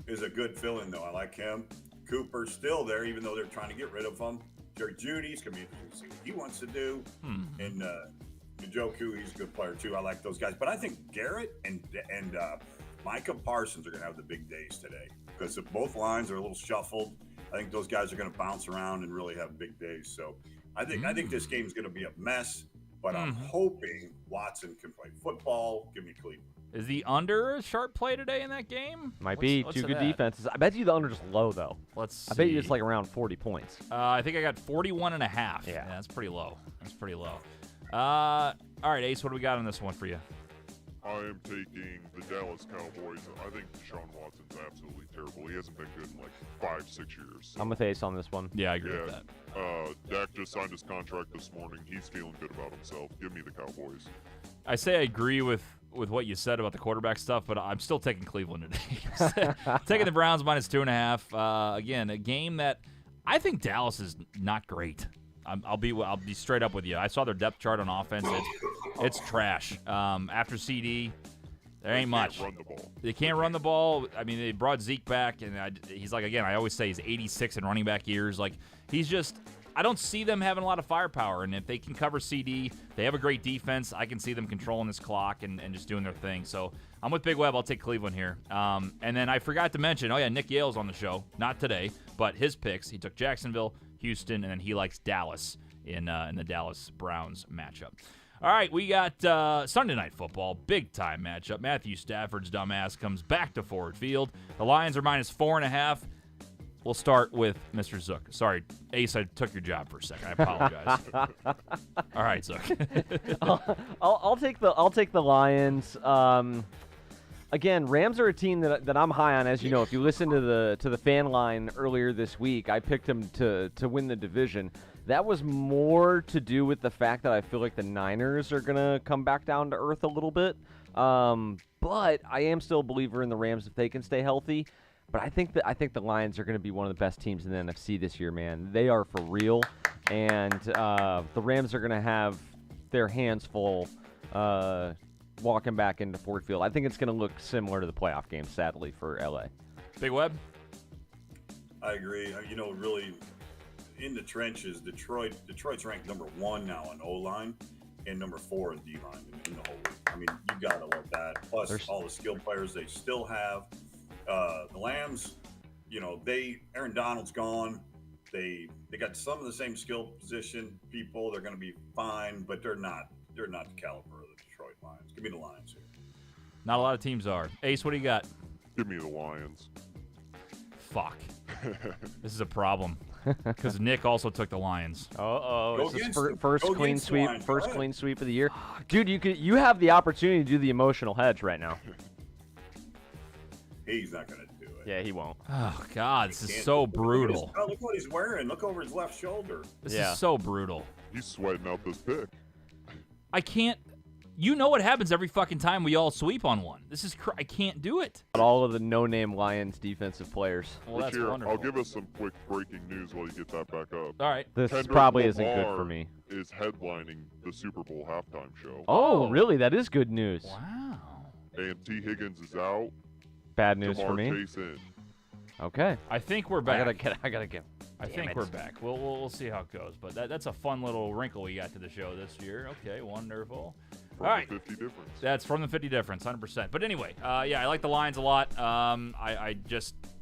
is a good fill-in, though. I like him. Cooper's still there, even though they're trying to get rid of him. Jerry Judy's going to be interesting to see what he wants to do. And Njoku, he's a good player, too. I like those guys. But I think Garrett and Micah Parsons are going to have the big days today because both lines are a little shuffled. I think those guys are going to bounce around and really have big days. So I think this game's going to be a mess, but I'm hoping Watson can play football. Give me Cleveland.
Is the under a sharp play today in that game?
Might be
what's
two
it
good
at?
defenses. I bet you the under's low, though.
Let's see.
I bet you it's like around 40 points.
I think I got 41.5.
Yeah.
That's pretty low. All right, Ace, what do we got on this one for you?
I am taking the Dallas Cowboys. I think Deshaun Watson's absolutely terrible. He hasn't been good in like 5-6 years.
I'm with Ace on this one.
Yeah, I agree with that.
Dak just signed his contract this morning. He's feeling good about himself. Give me the Cowboys.
I say I agree with what you said about the quarterback stuff, but I'm still taking Cleveland today. Taking the Browns -2.5. Again, a game that I think Dallas is not great. I'll be straight up with you. I saw their depth chart on offense. It's trash. After CD, there ain't much.
Run the ball.
They can't run the ball. I mean, they brought Zeke back, and he's like, again, I always say he's 86 in running back years. Like, he's just – I don't see them having a lot of firepower. And if they can cover CD, they have a great defense. I can see them controlling this clock and just doing their thing. So I'm with Big Web. I'll take Cleveland here. And then I forgot to mention, Nick Yale's on the show. Not today, but his picks. He took Jacksonville, Houston, and then he likes Dallas in the Dallas-Browns matchup. All right, we got Sunday Night Football, big-time matchup. Matthew Stafford's dumbass comes back to Ford Field. The Lions are -4.5. We'll start with Mr. Zook. Sorry, Ace, I took your job for a second. I apologize. All right, Zook.
I'll take the Lions. Again, Rams are a team that I'm high on, as you know. If you listen to the fan line earlier this week, I picked them to win the division. That was more to do with the fact that I feel like the Niners are gonna come back down to earth a little bit. But I am still a believer in the Rams if they can stay healthy. But I think the Lions are going to be one of the best teams in the NFC this year, man. They are for real, and the Rams are going to have their hands full walking back into Ford Field. I think it's going to look similar to the playoff game, sadly, for LA.
Big Web?
I agree. Really, in the trenches, Detroit's ranked number 1 now in O-line and number 4 in D-line in the whole league. I mean, you got to love that. Plus, all the skilled players they still have. The Lambs, Aaron Donald's gone. They got some of the same skill position people. They're going to be fine, but they're not the caliber of the Detroit Lions. Give me the Lions here.
Not a lot of teams are. Ace, what do you got?
Give me the Lions.
Fuck. This is a problem because Nick also took the Lions.
It's his first
Go
clean
against the
sweep.
Lions.
First
Go ahead.
clean sweep of the year, dude. You have the opportunity to do the emotional hedge right now.
He's not going to do it.
Yeah, he won't.
Oh God, this is
Can't-
so
look at his-
brutal.
oh, look what he's wearing. Look over his left shoulder.
This
Yeah.
is so brutal.
He's sweating out this pick.
I can't. You know what happens every fucking time we all sweep on one. This is I can't do it.
All of the no-name Lions defensive players.
Well,
Which
that's
here,
wonderful.
I'll give us some quick breaking news while you get that back up.
All right.
This
Kendrick
probably isn't good
Lamar
for me.
Is headlining the Super Bowl halftime show.
Oh, really? That is good news.
Wow.
And T. Higgins is out.
Bad news
Jamar
for me.
Chase in.
Okay.
I think we're back.
I gotta get.
I think we're back. We'll see how it goes. But that's a fun little wrinkle we got to the show this year. Okay, wonderful.
From
All right.
the 50 difference.
That's from the 50 difference, 100%. But anyway, yeah, I like the Lions a lot. I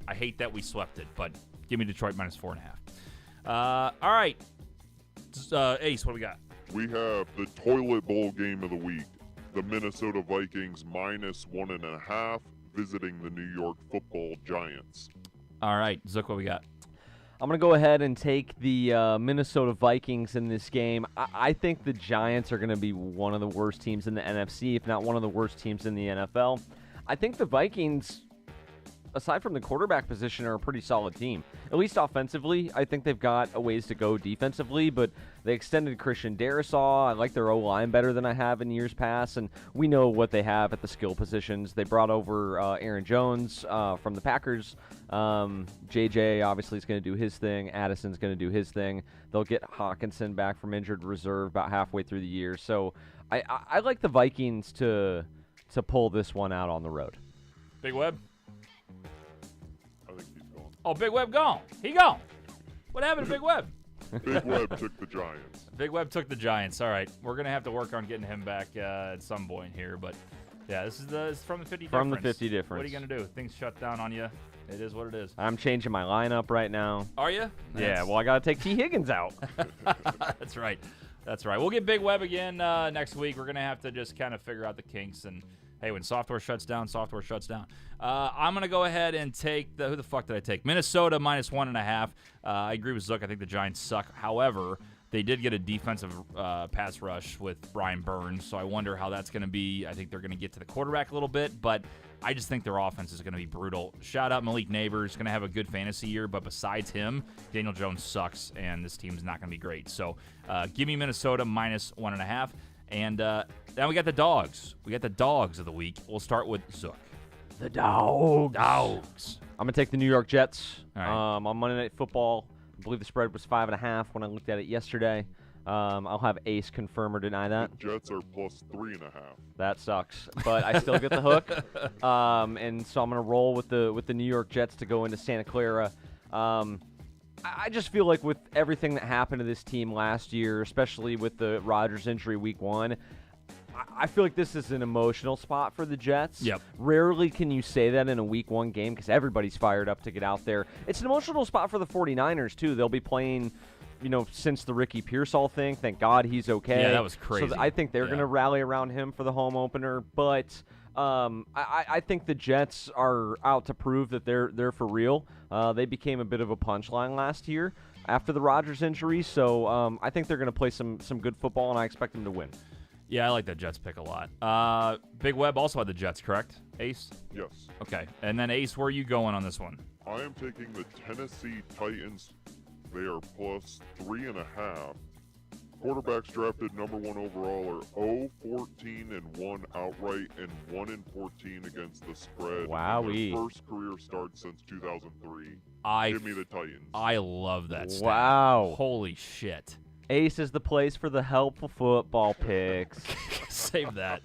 hate that we swept it, but give me Detroit minus 4.5. All right. Ace, what do we got?
We have the toilet bowl game of the week. The Minnesota Vikings minus 1.5 visiting the New York Football Giants.
All right, Zook, what we got?
I'm going to go ahead and take the Minnesota Vikings in this game. I think the Giants are going to be one of the worst teams in the NFC, if not one of the worst teams in the NFL. I think the Vikings, aside from the quarterback position, are a pretty solid team. At least offensively, I think they've got a ways to go defensively, but they extended Christian Darrisaw. I like their O-line better than I have in years past, and we know what they have at the skill positions. They brought over Aaron Jones from the Packers. JJ obviously is going to do his thing. Addison's going to do his thing. They'll get Hawkinson back from injured reserve about halfway through the year. So I like the Vikings to pull this one out on the road.
Big Web?
I think he's gone.
Oh, Big Web gone. He gone. What happened to Big Web?
Big Web took the Giants.
Big Web took the Giants. All right, we're gonna have to work on getting him back at some point here, but yeah, this is from the 50 difference.
From the 50 difference.
What are you gonna do? Things shut down on you. It is what it is.
I'm changing my lineup right now.
Are you?
Yeah, well, I got to take T. Higgins out.
That's right. That's right. We'll get Big Web again next week. We're gonna have to just kind of figure out the kinks, and hey, when software shuts down, software shuts down. I'm gonna go ahead and take who the fuck did I take? Minnesota minus 1.5. I agree with Zook. I think the Giants suck. However, they did get a defensive pass rush with Brian Burns, so I wonder how that's going to be. I think they're going to get to the quarterback a little bit, but I just think their offense is going to be brutal. Shout out Malik Neighbors, going to have a good fantasy year, but besides him, Daniel Jones sucks, and this team's not going to be great. So give me Minnesota minus 1.5. And then we got the dogs. We got the dogs of the week. We'll start with Zook.
The Dogs.
Dogs.
I'm going to take the New York Jets.
All right.
On Monday Night Football, I believe the spread was 5.5 when I looked at it yesterday. I'll have Ace confirm or deny that.
The Jets are plus 3.5.
That sucks, but I still get the hook. And so I'm going to roll with the New York Jets to go into Santa Clara. I just feel like with everything that happened to this team last year, especially with the Rodgers injury week 1, I feel like this is an emotional spot for the Jets.
Yep.
Rarely can you say that in a week 1 game because everybody's fired up to get out there. It's an emotional spot for the 49ers, too. They'll be playing, since the Ricky Pearsall thing. Thank God he's okay.
Yeah, that was crazy.
So I think they're going to rally around him for the home opener. But I think the Jets are out to prove that they're for real. They became a bit of a punchline last year after the Rodgers injury. So I think they're going to play some good football, and I expect them to win.
Yeah, I like that Jets pick a lot. Big Web also had the Jets, correct? Ace?
Yes.
Okay. And then Ace, where are you going on this one?
I am taking the Tennessee Titans. They are plus 3.5. Quarterbacks drafted number 1 overall are 0-14-1 outright and 1-14 against the spread.
Wowee.
Their first career start since 2003. Give me the Titans.
I love that stat.
Wow.
Holy shit.
Ace is the place for the helpful football picks.
Save that.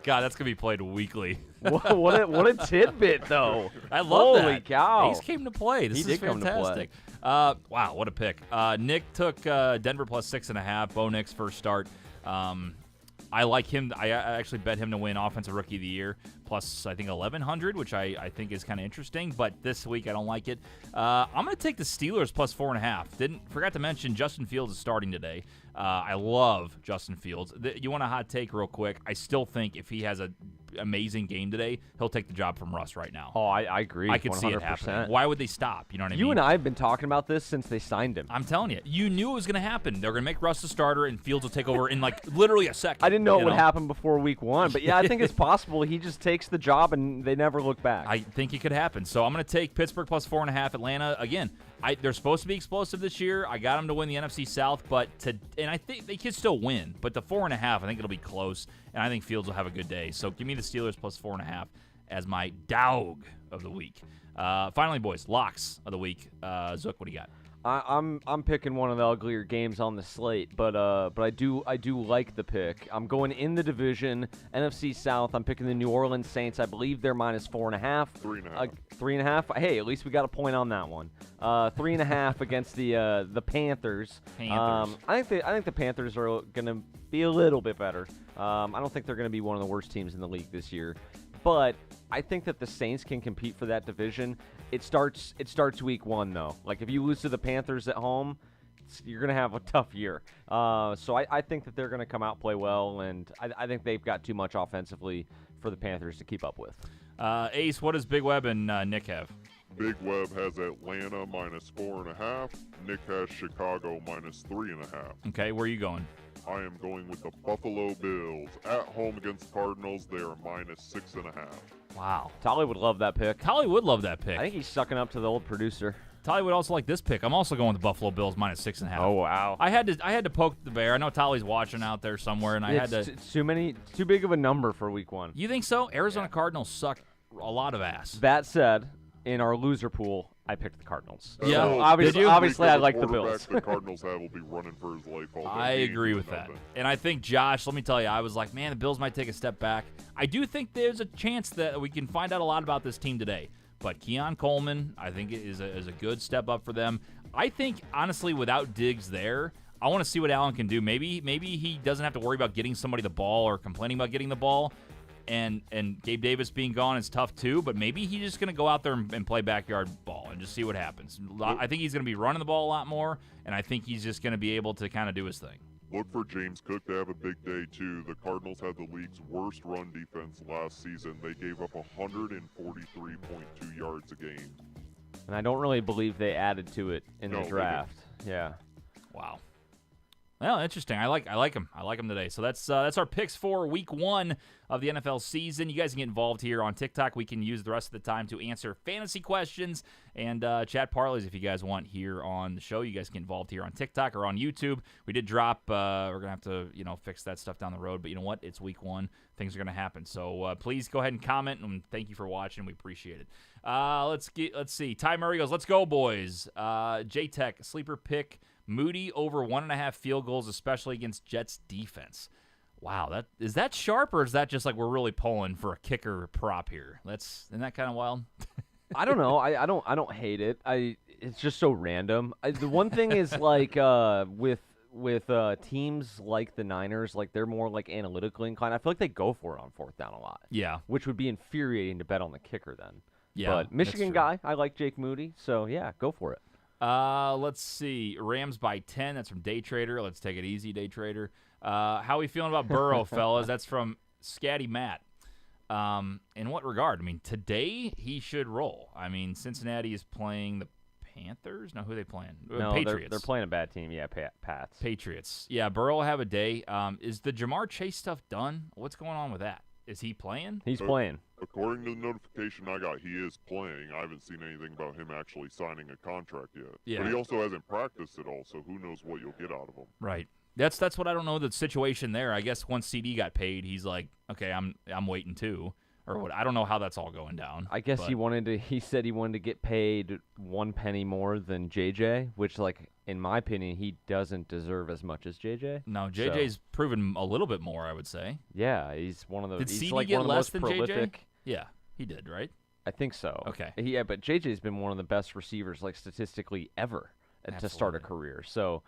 God, that's going to be played weekly.
what a tidbit, though.
I love that.
Holy cow.
Ace came to play. This
He
is
did come to play.
fantastic. Wow, what a pick. Nick took Denver plus 6.5. Bo Nick's first start. I like him. I actually bet him to win Offensive Rookie of the Year, plus I think 1,100, which I think is kind of interesting. But this week I don't like it. I'm going to take the Steelers plus 4.5. Forgot to mention Justin Fields is starting today. I love Justin Fields. You want a hot take real quick? I still think if he has a amazing game today, he'll take the job from Russ right now.
Oh, I agree.
I could
100%.
see it happening. Why would they stop? You know what I mean?
You and I have been talking about this since they signed him.
I'm telling you, you knew it was going to happen. They're going to make Russ the starter, and Fields will take over in like literally a second.
I didn't know it would happen before week 1, but yeah, I think it's possible. He just takes the job and they never look back.
I think it could happen. So I'm going to take Pittsburgh plus 4.5. Atlanta again. They're supposed to be explosive this year. I got them to win the NFC South, and I think they could still win. But the 4.5, I think it'll be close, and I think Fields will have a good day. So give me the Steelers plus 4.5 as my dog of the week. Finally, boys, locks of the week. Zook, what do you got?
I'm picking one of the uglier games on the slate, but I do like the pick. I'm going in the division, NFC South. I'm picking the New Orleans Saints. I believe they're minus 4.5.
3.5.
3.5. Hey, at least we got a point on that one. 3.5 against the Panthers. I think the Panthers are gonna be a little bit better. I don't think they're gonna be one of the worst teams in the league this year, but I think that the Saints can compete for that division. It starts week 1 though. Like if you lose to the Panthers at home, you're gonna have a tough year. So I think that they're gonna come out play well, and I think they've got too much offensively for the Panthers to keep up with.
Ace, what does Big Web and Nick have?
Big Web has Atlanta minus 4.5. Nick has Chicago minus 3.5.
Okay, where are you going?
I am going with the Buffalo Bills at home against Cardinals. They are minus 6.5.
Wow.
Tolly would love that pick.
Tolly would love that pick.
I think he's sucking up to the old producer.
Tolly would also like this pick. I'm also going with the Buffalo Bills minus 6.5.
Oh wow!
I had to poke the bear. I know Tolly's watching out there somewhere, and I had to.
It's too big of a number for week 1.
You think so? Arizona Cardinals suck a lot of ass.
That said, in our loser pool, I picked the Cardinals.
Yeah.
So obviously I like the Bills.
The Cardinals have will be running for his life all day.
I agree with that. And I think, Josh, let me tell you, I was like, man, the Bills might take a step back. I do think there's a chance that we can find out a lot about this team today. But Keon Coleman, I think, is a good step up for them. I think, honestly, without Diggs there, I want to see what Allen can do. Maybe he doesn't have to worry about getting somebody the ball or complaining about getting the ball. And Gabe Davis being gone is tough too, but maybe he's just going to go out there and play backyard ball and just see what happens. I think he's going to be running the ball a lot more, and I think he's just going to be able to kind of do his thing.
Look for James Cook to have a big day, too. The Cardinals had the league's worst run defense last season. They gave up 143.2 yards a game.
And I don't really believe they added to it in the draft. Yeah.
Wow. Well, interesting. I like him. I like him today. So that's our picks for week 1 of the NFL season. You guys can get involved here on TikTok. We can use the rest of the time to answer fantasy questions and chat parlays if you guys want here on the show. You guys can get involved here on TikTok or on YouTube. We did drop. We're gonna have to fix that stuff down the road. But you know what? It's week 1. Things are gonna happen. So please go ahead and comment, and thank you for watching. We appreciate it. Let's see. Ty Murray goes, "Let's go, boys." J-Tech sleeper pick. Moody over 1.5 field goals, especially against Jets defense. Wow, is that sharp, or is that just like we're really pulling for a kicker prop here? Isn't that kind of wild?
I don't know. I don't hate it. It's just so random. The one thing is like with teams like the Niners, like they're more like analytically inclined. I feel like they go for it on 4th down a lot.
Yeah,
which would be infuriating to bet on the kicker then.
Yeah,
but Michigan guy, I like Jake Moody, so yeah, go for it.
Let's see. Rams by 10. That's from Day Trader. Let's take it easy, Day Trader. How we feeling about Burrow, fellas? That's from Scatty Matt. In what regard? I mean, today he should roll. I mean, Cincinnati is playing the Panthers. No, who are they playing?
No,
Patriots.
They're playing a bad team. Yeah, Pats.
Patriots. Yeah, Burrow will have a day. Is the Jamar Chase stuff done? What's going on with that? Is he playing?
He's playing.
According to the notification I got, he is playing. I haven't seen anything about him actually signing a contract yet.
Yeah.
But he also hasn't practiced at all, so who knows what you'll get out of him.
Right. That's what I don't know the situation there. I guess once CD got paid, he's like, okay, I'm waiting too. Or what? I don't know how that's all going down.
I guess he said he wanted to get paid 1 penny more than JJ, which, like, in my opinion, he doesn't deserve as much as JJ.
No, JJ's proven a little bit more, I would say.
Yeah, he's one of the.
Did
he's
CD
like
get
one of the
less
most
than
prolific.
JJ? Yeah, he did, right?
I think so.
Okay.
Yeah, but JJ's been one of the best receivers, like, statistically ever to start a career. So.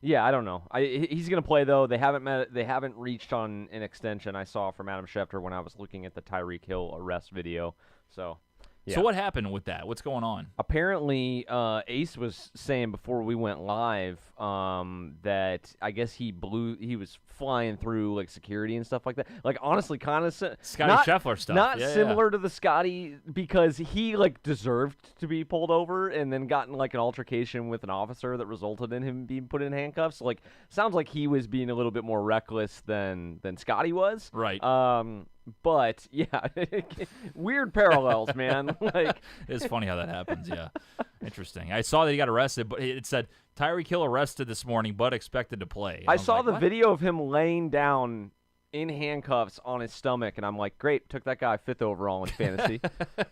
Yeah, I don't know. He's going to play, though. They haven't reached on an extension I saw from Adam Schefter when I was looking at the Tyreek Hill arrest video. So,
So what happened with that? What's going on?
Apparently, Ace was saying before we went live that I guess he was flying through like security and stuff like that. Like honestly, kind of
Scotty Scheffler stuff.
Not
Yeah,
similar to the Scotty, because he like deserved to be pulled over and then got in like an altercation with an officer that resulted in him being put in handcuffs. Like sounds like he was being a little bit more reckless than Scotty was.
Right.
But yeah, weird parallels, man. Like
it's funny how that happens. Yeah, interesting. I saw that he got arrested, but it said Tyreek Hill arrested this morning, but expected to play. And
I saw
like,
the
what?
video of him laying down in handcuffs on his stomach, and I'm like, great, took that guy 5th overall in fantasy.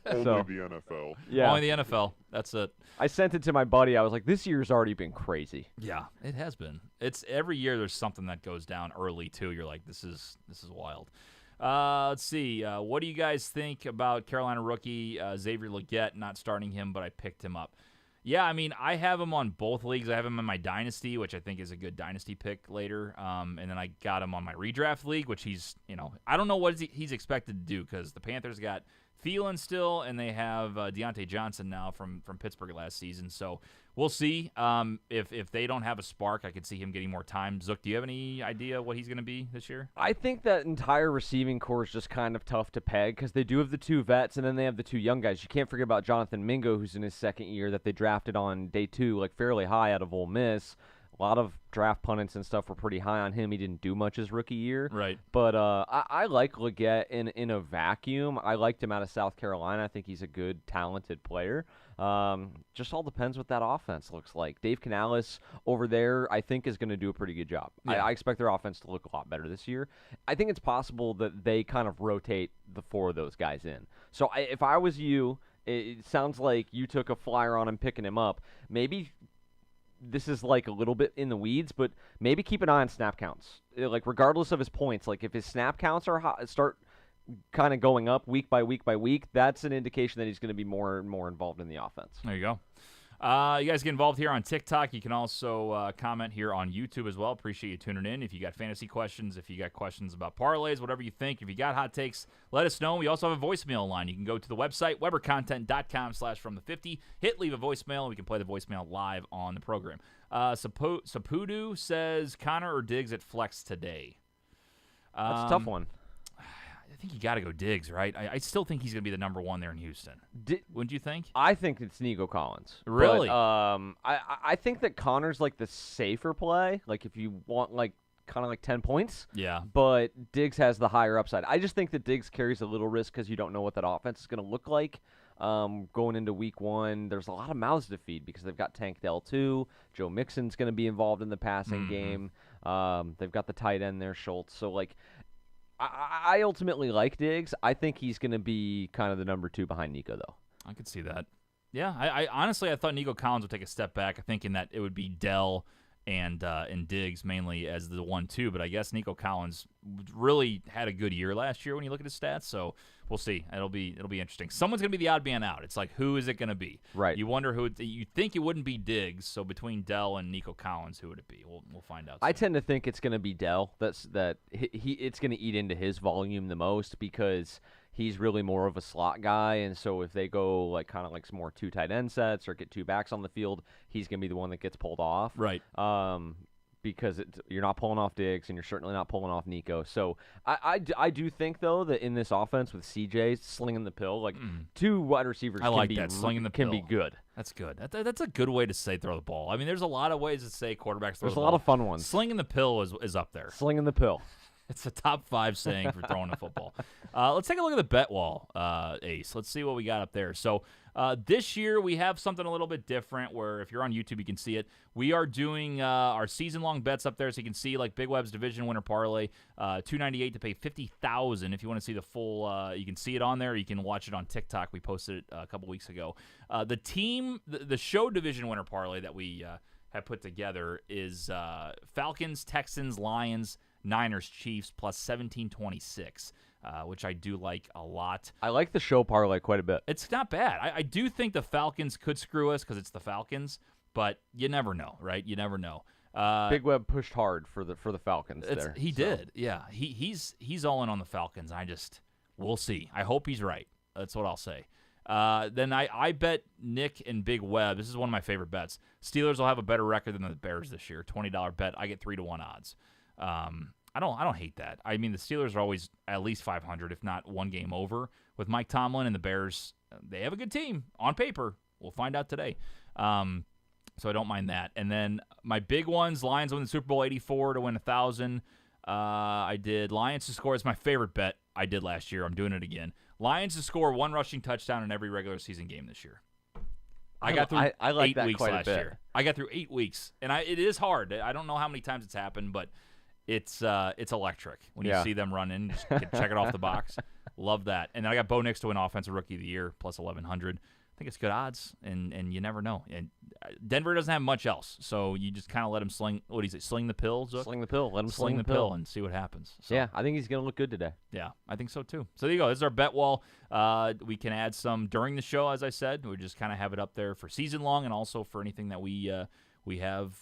Only
So,
the NFL.
yeah,
Only the NFL. That's it.
I sent it to my buddy. I was like, this year's already been crazy.
Yeah, it has been. It's every year there's something that goes down early too. You're like, this is wild. Let's see. What do you guys think about Carolina rookie Xavier Legette? Not starting him, but I picked him up. Yeah, I mean, I have him on both leagues. I have him in my dynasty, which I think is a good dynasty pick later. And then I got him on my redraft league, which he's, I don't know what he's expected to do because the Panthers got Thielen still, and they have Deontay Johnson now from Pittsburgh last season. So we'll see. If they don't have a spark, I could see him getting more time. Zook, do you have any idea what he's going to be this year?
I think that entire receiving core is just kind of tough to peg because they do have the 2 vets and then they have the 2 young guys. You can't forget about Jonathan Mingo, who's in his 2nd year, that they drafted on day 2, like fairly high out of Ole Miss. A lot of draft pundits and stuff were pretty high on him. He didn't do much his rookie year.
Right.
But I like Legette in a vacuum. I liked him out of South Carolina. I think he's a good, talented player. Just all depends what that offense looks like. Dave Canales over there, I think, is going to do a pretty good job.
Yeah.
I expect their offense to look a lot better this year. I think it's possible that they kind of rotate the 4 of those guys in. So if I was you, it sounds like you took a flyer on him picking him up. Maybe this is like a little bit in the weeds, but maybe keep an eye on snap counts. Like regardless of his points, like if his snap counts are start kind of going up week by week by week, that's an indication that he's going to be more and more involved in the offense.
There you go. You guys get involved here on TikTok. You can also comment here on YouTube as well. Appreciate you tuning in. If you got fantasy questions, if you got questions about parlays, whatever you think, if you got hot takes, let us know. We also have a voicemail line. You can go to the website, webercontent.com/from-the50. Hit leave a voicemail, and we can play the voicemail live on the program. Sapudu says, Connor or Diggs at flex today?
That's a tough one.
I think you got to go Diggs, right? I still think he's going to be the number 1 there in Houston. Wouldn't you think?
I think it's Nico Collins.
Really?
But, I think that Connor's like the safer play. Like if you want like kind of like 10 points.
Yeah.
But Diggs has the higher upside. I just think that Diggs carries a little risk because you don't know what that offense is going to look like. Going into week 1, there's a lot of mouths to feed because they've got Tank Dell too. Joe Mixon's going to be involved in the passing game. They've got the tight end there, Schultz. So like, I ultimately like Diggs. I think he's going to be kind of the number 2 behind Nico, though.
I could see that. Yeah, I honestly I thought Nico Collins would take a step back, thinking that it would be Dell and Diggs mainly as the 1-2. But I guess Nico Collins really had a good year last year when you look at his stats. So we'll see. It'll be interesting. Someone's gonna be the odd man out. It's like, who is it gonna be?
Right.
You wonder who. You think it wouldn't be Diggs. So between Dell and Nico Collins, who would it be? We'll find out soon.
I tend to think it's going to be Dell. It's going to eat into his volume the most because he's really more of a slot guy, and so if they go like kind of like some more 2 tight end sets or get 2 backs on the field, he's going to be the one that gets pulled off.
Right.
Because you're not pulling off Diggs, and you're certainly not pulling off Nico. So I do think, though, that in this offense with CJ slinging the pill, like 2 wide receivers
slinging the
can
pill.
be good.
That's good. That's a good way to say throw the ball. I mean, there's a lot of ways to say quarterbacks throw
There's
the
a
ball.
lot of fun ones.
Slinging the pill is up there.
Slinging the pill.
It's a top 5 saying for throwing a football. Let's take a look at the bet wall, Ace. Let's see what we got up there. So this year we have something a little bit different where if you're on YouTube, you can see it. We are doing our season-long bets up there, so you can see like Big Web's division winner parlay, $298 to pay $50,000. If you want to see the full, you can see it on there. You can watch it on TikTok. We posted it a couple weeks ago. The show division winner parlay that we have put together is Falcons, Texans, Lions, Niners, Chiefs, plus 1726, which I do like a lot.
I like the show parlay quite a bit.
It's not bad. I do think the Falcons could screw us because it's the Falcons, but you never know, right? You never know.
Big Web pushed hard for the Falcons there.
He did, yeah. He's all in on the Falcons. We'll see. I hope he's right. That's what I'll say. Then I bet Nick and Big Web. This is one of my favorite bets. Steelers will have a better record than the Bears this year. $20 bet. I get 3-1 odds. I don't hate that. I mean, the Steelers are always at least 500, if not one game over. With Mike Tomlin and the Bears, they have a good team on paper. We'll find out today. So I don't mind that. And then my big ones: Lions win the Super Bowl 84 to win 1,000. I did Lions to score. It's my favorite bet I did last year. I'm doing it again. Lions to score 1 rushing touchdown in every regular season game this year. I got through
I like
8
that
weeks
quite a
last
bit.
year. I got through 8 weeks, and it is hard. I don't know how many times it's happened, but it's electric when you see them running. Just check it off the box. Love that. And then I got Bo Nix to win Offensive Rookie of the Year plus 1,100. I think it's good odds, and you never know. And Denver doesn't have much else, so you just kind of let him sling. What do you say? Sling the pill, Zook?
Sling the pill. Let him
sling the pill and see what happens. So,
yeah, I think he's going to look good today.
yeah, I think so too. So there you go. This is our bet wall. We can add some during the show, as I said. We just kind of have it up there for season long, and also for anything that we have,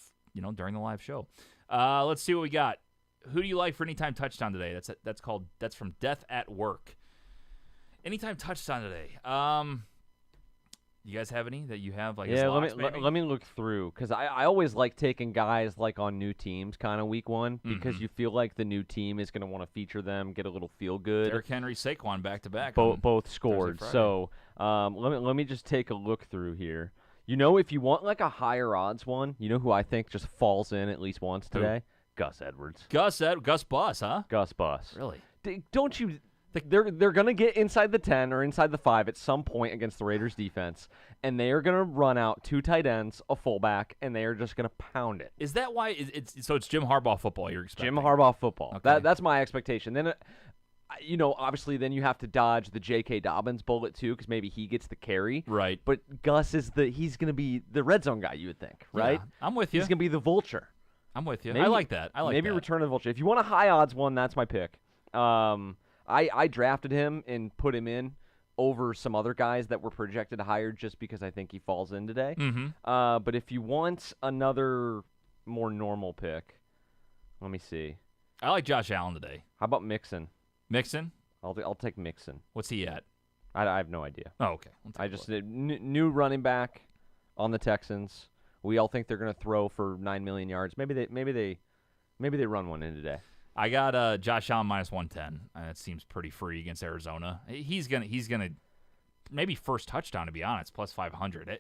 during the live show. Let's see what we got. Who do you like for anytime touchdown today? That's from Death at Work. Anytime touchdown today. You guys have any that you have as locks, maybe?
Let me look through, because I always like taking guys on new teams kind of week one, because you feel like the new team is going to want to feature them, get a little feel good.
Derrick Henry, Saquon back to back.
Both scored. So let me just take a look through here. If you want a higher odds one, who I think just falls in at least once today? Gus Edwards.
Gus Bus, huh?
Gus Bus.
Really?
Don't you? They're going to get inside the 10 or inside the 5 at some point against the Raiders defense, and they are going to run out 2 tight ends, a fullback, and they are just going to pound it.
Is that why it's Jim Harbaugh football you're expecting?
Jim Harbaugh football.
Okay.
That's my expectation. Then, obviously then you have to dodge the J.K. Dobbins bullet too, because maybe he gets the carry.
Right.
But Gus he's going to be the red zone guy, you would think, right?
Yeah, I'm with you.
He's going to be the vulture.
I'm with you.
Maybe,
I like that.
Maybe return of the vulture. If you want a high odds one, that's my pick. I drafted him and put him in over some other guys that were projected higher just because I think he falls in today.
Mm-hmm.
But if you want another more normal pick, let me see.
I like Josh Allen today.
How about Mixon?
Mixon?
I'll take Mixon.
What's he at?
I have no idea.
Oh, okay.
I just new running back on the Texans. We all think they're going to throw for 9 million yards. Maybe they run one in today.
I got Josh Allen minus 110. That seems pretty free against Arizona. He's gonna maybe first touchdown, to be honest, plus 500.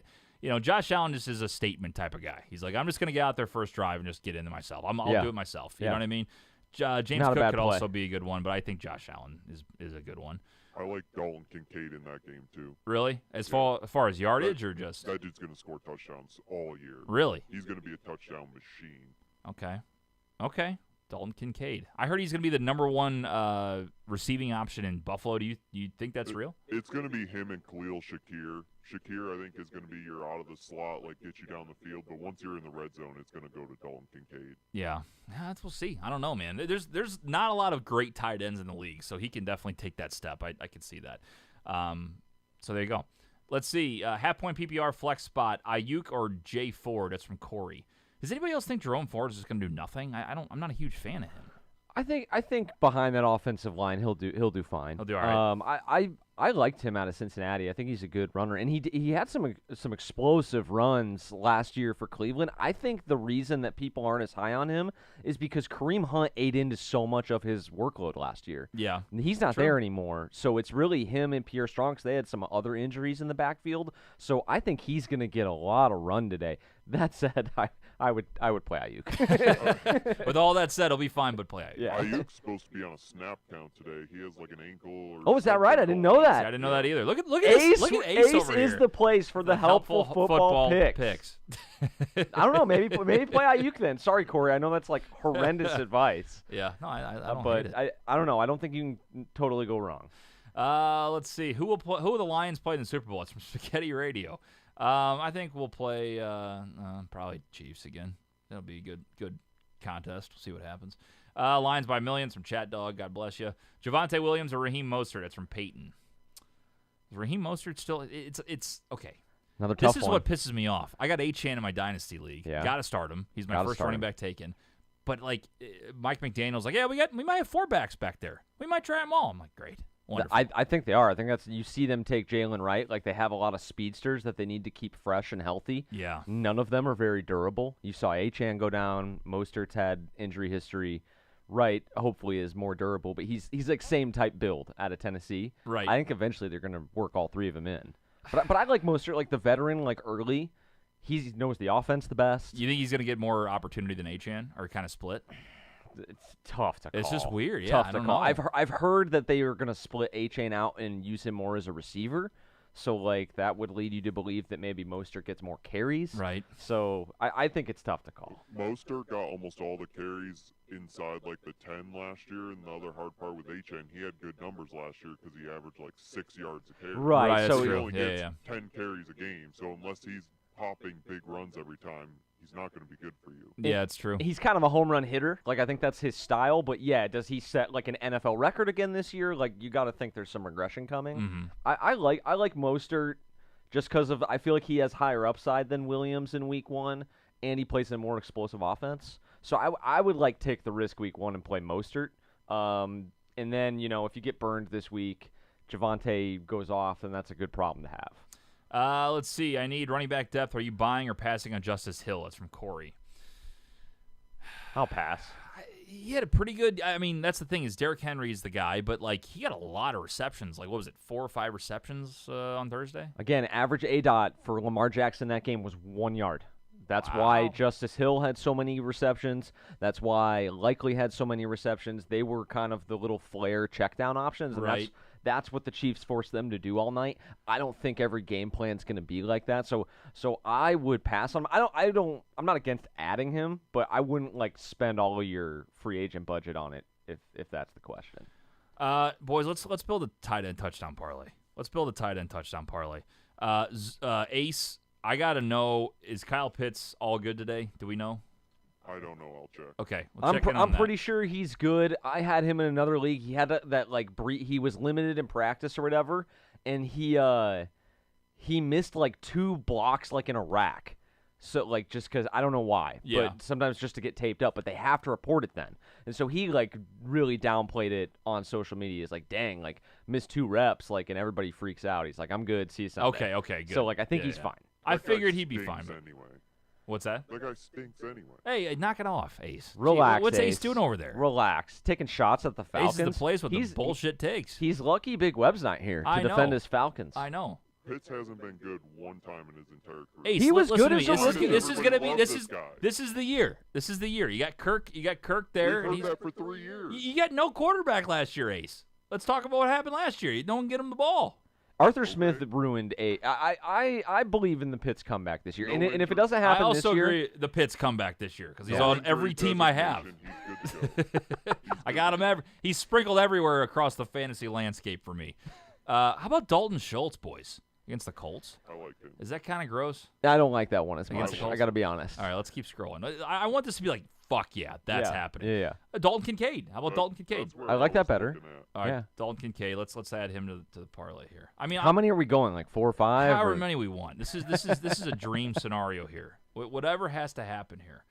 Josh Allen just is a statement type of guy. He's like, I'm just gonna get out there first drive and just get into myself. I'll do it myself. You know what I mean? James Cook could also be a good one, but I think Josh Allen is a good one.
I like Dalton Kincaid in that game too.
Really? As far as yardage or just
that dude's gonna score touchdowns all year.
Really?
He's gonna be a touchdown machine.
Okay. Dalton Kincaid. I heard he's going to be the number 1 receiving option in Buffalo. Do you think that's real?
It's going to be him and Khalil Shakir. Shakir, I think, is going to be your out of the slot, get you down the field. But once you're in the red zone, it's going to go to Dalton Kincaid.
Yeah, we'll see. I don't know, man. There's not a lot of great tight ends in the league, so he can definitely take that step. I can see that. So there you go. Let's see. Half-point PPR flex spot, Ayuk or Jay Ford. That's from Corey. Does anybody else think Jerome Ford is just going to do nothing? I'm not a huge fan of him.
I think behind that offensive line, he'll do fine.
He'll do all right.
I liked him out of Cincinnati. I think he's a good runner, and he had some explosive runs last year for Cleveland. I think the reason that people aren't as high on him is because Kareem Hunt ate into so much of his workload last year.
Yeah,
and he's not there anymore. So it's really him and Pierre Strong, because they had some other injuries in the backfield. So I think he's going to get a lot of run today. That said, I would play Ayuk.
With all that said, he'll be fine, but play Ayuk.
Yeah.
Ayuk's supposed to be on a snap count today. He has an ankle.
Oh, is that right? I didn't know that.
See, I didn't know that either. Look at Ace. Look at Ace over
is
here.
the place for the helpful football
picks.
I don't know. Maybe play Ayuk then. Sorry, Corey. I know that's horrendous advice.
Yeah. No, I don't
but
hate it.
I don't know. I don't think you can totally go wrong.
Let's see. Who will the Lions play in the Super Bowl? It's from Spaghetti Radio. I think we'll play probably Chiefs again. That'll be a good contest. We'll see what happens. Lions by millions from Chat Dog. God bless you. Javonte Williams or Raheem Mostert? That's from Peyton. Is Raheem Mostert still? It's okay.
Another tough one.
This is what pisses me off. I got Achane in my dynasty league.
Yeah.
Got to start him. He's my first running back taken. But Mike McDaniel's like, yeah, we might have 4 backs back there. We might try them all. I'm like, great. Wonderful.
I think they are. I think that's you see them take Jalen Wright. Like they have a lot of speedsters that they need to keep fresh and healthy.
Yeah.
None of them are very durable. You saw Achane go down. Mostert's had injury history. Wright hopefully is more durable, but he's like same type build out of Tennessee.
Right.
I think eventually they're going to work all three of them in. But I like Mostert, like the veteran, like early. He knows the offense the best.
You think he's going to get more opportunity than Achane, or kind of split?
It's tough to call.
It's just weird. Yeah,
tough
I
to
don't
call.
know.
I've heard that they are going to split Achane out and use him more as a receiver. So like that would lead you to believe that maybe Mostert gets more carries.
Right.
So I think it's tough to call.
Mostert got almost all the carries inside like the 10 last year, and the other hard part with Achane, he had good numbers last year because he averaged like 6 yards a carry.
Right,
that's
so
he
true.
only
Yeah,
gets 10 carries a game, so unless he's popping big runs every time, he's not going to be good for you.
Yeah, it's true.
He's kind of a home run hitter. Like I think that's his style. But yeah, does he set like an NFL record again this year? Like you got to think there's some regression coming.
Mm-hmm.
I like Mostert just because of I feel like he has higher upside than Williams in week 1, and he plays in a more explosive offense. So I would like take the risk week 1 and play Mostert. And then if you get burned this week, Javonte goes off, then that's a good problem to have.
Let's see. I need running back depth. Are you buying or passing on Justice Hill? That's from Corey.
I'll pass.
He had a pretty good. I mean, that's the thing is Derrick Henry is the guy, but like he got a lot of receptions. Like what was it, 4 or 5 receptions on Thursday?
Again, average ADOT for Lamar Jackson that game was 1 yard. That's
Wow.
why Justice Hill had so many receptions. That's why Likely had so many receptions. They were kind of the little flare check down options. And
Right.
That's what the Chiefs forced them to do all night. I don't think every game plan's going to be like that. So I would pass on him. I'm not against adding him, but I wouldn't like spend all of your free agent budget on it if that's the question.
Boys, let's build a tight end touchdown parlay. Ace, I gotta know, is Kyle Pitts all good today? Do we know?
I don't know. I'll check.
Okay, we'll check in on
I'm
that.
pretty sure he's good. I had him in another league. He had he was limited in practice or whatever, and he missed like 2 blocks like in a rack. So like just because I don't know why,
Yeah.
but sometimes just to get taped up. But they have to report it then, and so he like really downplayed it on social media. He's like, dang, like missed 2 reps, like, and everybody freaks out. He's like, I'm good. See you Sunday.
Okay, good.
So like I think
Yeah,
he's
yeah.
fine.
I
That guy
figured he'd be
stinks
fine. But
anyway.
what's that?
That guy stinks anyway.
Hey, knock it off, Ace.
Relax.
Gee, what's Ace
Ace
doing over there?
Relax. Taking shots at the Falcons.
Ace is the place with the
He's-
bullshit takes.
He's lucky Big Web's not here to
I
defend
know.
his Falcons.
I know.
Pitts hasn't been good one time in his entire career.
Ace,
He was
listen
good
to
as
me.
a rookie.
This is gonna be
Everybody
this
loves
is
this guy.
this is the year. This is the year. You got Kirk there,
We've
and
heard that for 3 years.
you got no quarterback last year, Ace. Let's talk about what happened last year. No one get him the ball.
Arthur Smith ruined I believe in the Pitts comeback this year.
No
and if it
injury.
doesn't
I
happen
also
this year,
agree the Pitts comeback this year because he's
Yeah.
on
Injury
every team I have.
designation, He's good to go.
I got him he's sprinkled everywhere across the fantasy landscape for me. How about Dalton Schultz, boys, against the Colts?
I like him.
Is that kind of gross?
I don't like that one as
Against
much.
the Colts?
I got to be honest.
All right, let's keep scrolling. I want this to be like, fuck yeah, that's
Yeah.
happening.
Yeah.
Dalton Kincaid. How about Dalton Kincaid?
That's where
I like that
was
better.
looking at.
All right,
Yeah.
Dalton Kincaid. Let's add him to the parlay here. I mean,
How many are we going? Like 4 or 5?
however
or-
many we want. This is a dream scenario here. Whatever has to happen here.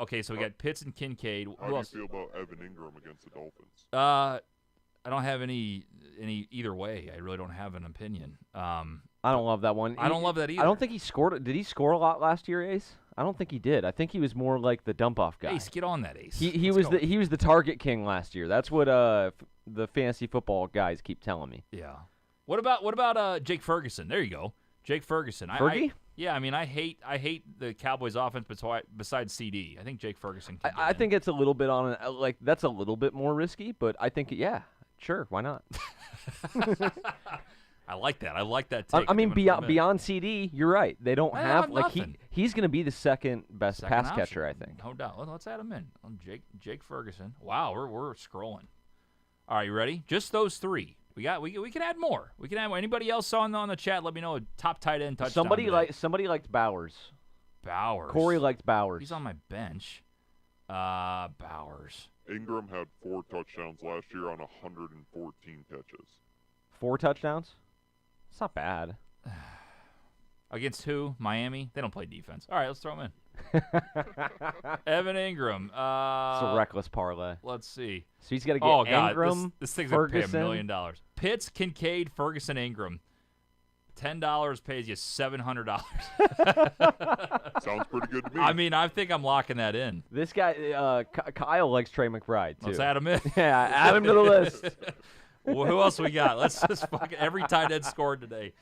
Okay, so we got Pitts and Kincaid.
How
Who
do you
else?
feel about Evan Ingram against the Dolphins?
I don't have any either way. I really don't have an opinion.
I don't love that one.
I don't love that either.
I don't think he scored. Did he score a lot last year, Ace? I don't think he did. I think he was more like the dump off guy.
Ace, get on that, Ace.
He
Let's
was
go.
he was the target king last year. That's what the fantasy football guys keep telling me.
Yeah. What about Jake Ferguson? There you go, Jake Ferguson.
Fergie?
Yeah, I mean, I hate the Cowboys' offense, besides CD. I think Jake Ferguson. Can
I think it's a little bit on like that's a little bit more risky, but I think yeah, sure, why not?
I like that. I like that take.
I mean,
Give him a minute.
beyond CD, you're right. They don't
I
have
have
like
nothing.
he's going to be the second best
Second
pass
option,
catcher, I think.
No doubt. Let's add him in. Jake Ferguson. Wow, we're scrolling. All right, you ready? Just those 3. We can add more. We can add more. Anybody else on the chat? Let me know a top tight end touchdown.
Somebody liked Bowers.
Bowers.
Corey liked Bowers.
He's on my bench. Bowers.
Ingram had 4 touchdowns last year on 114 catches.
4 touchdowns. It's not bad.
Against who? Miami. They don't play defense. All right, let's throw him in. Evan Ingram.
It's a reckless parlay.
Let's see.
So he's got to get
Oh, God.
Ingram,
This thing's going to pay
Ferguson.
$1 million. Pitts, Kincaid, Ferguson, Ingram. $10 pays you $700.
Sounds pretty good to me.
I mean, I think I'm locking that in.
This guy, Kyle likes Trey McBride, too.
Let's add him in.
Yeah, add him to the list.
Well, who else we got? Let's just fucking every tight end scored today.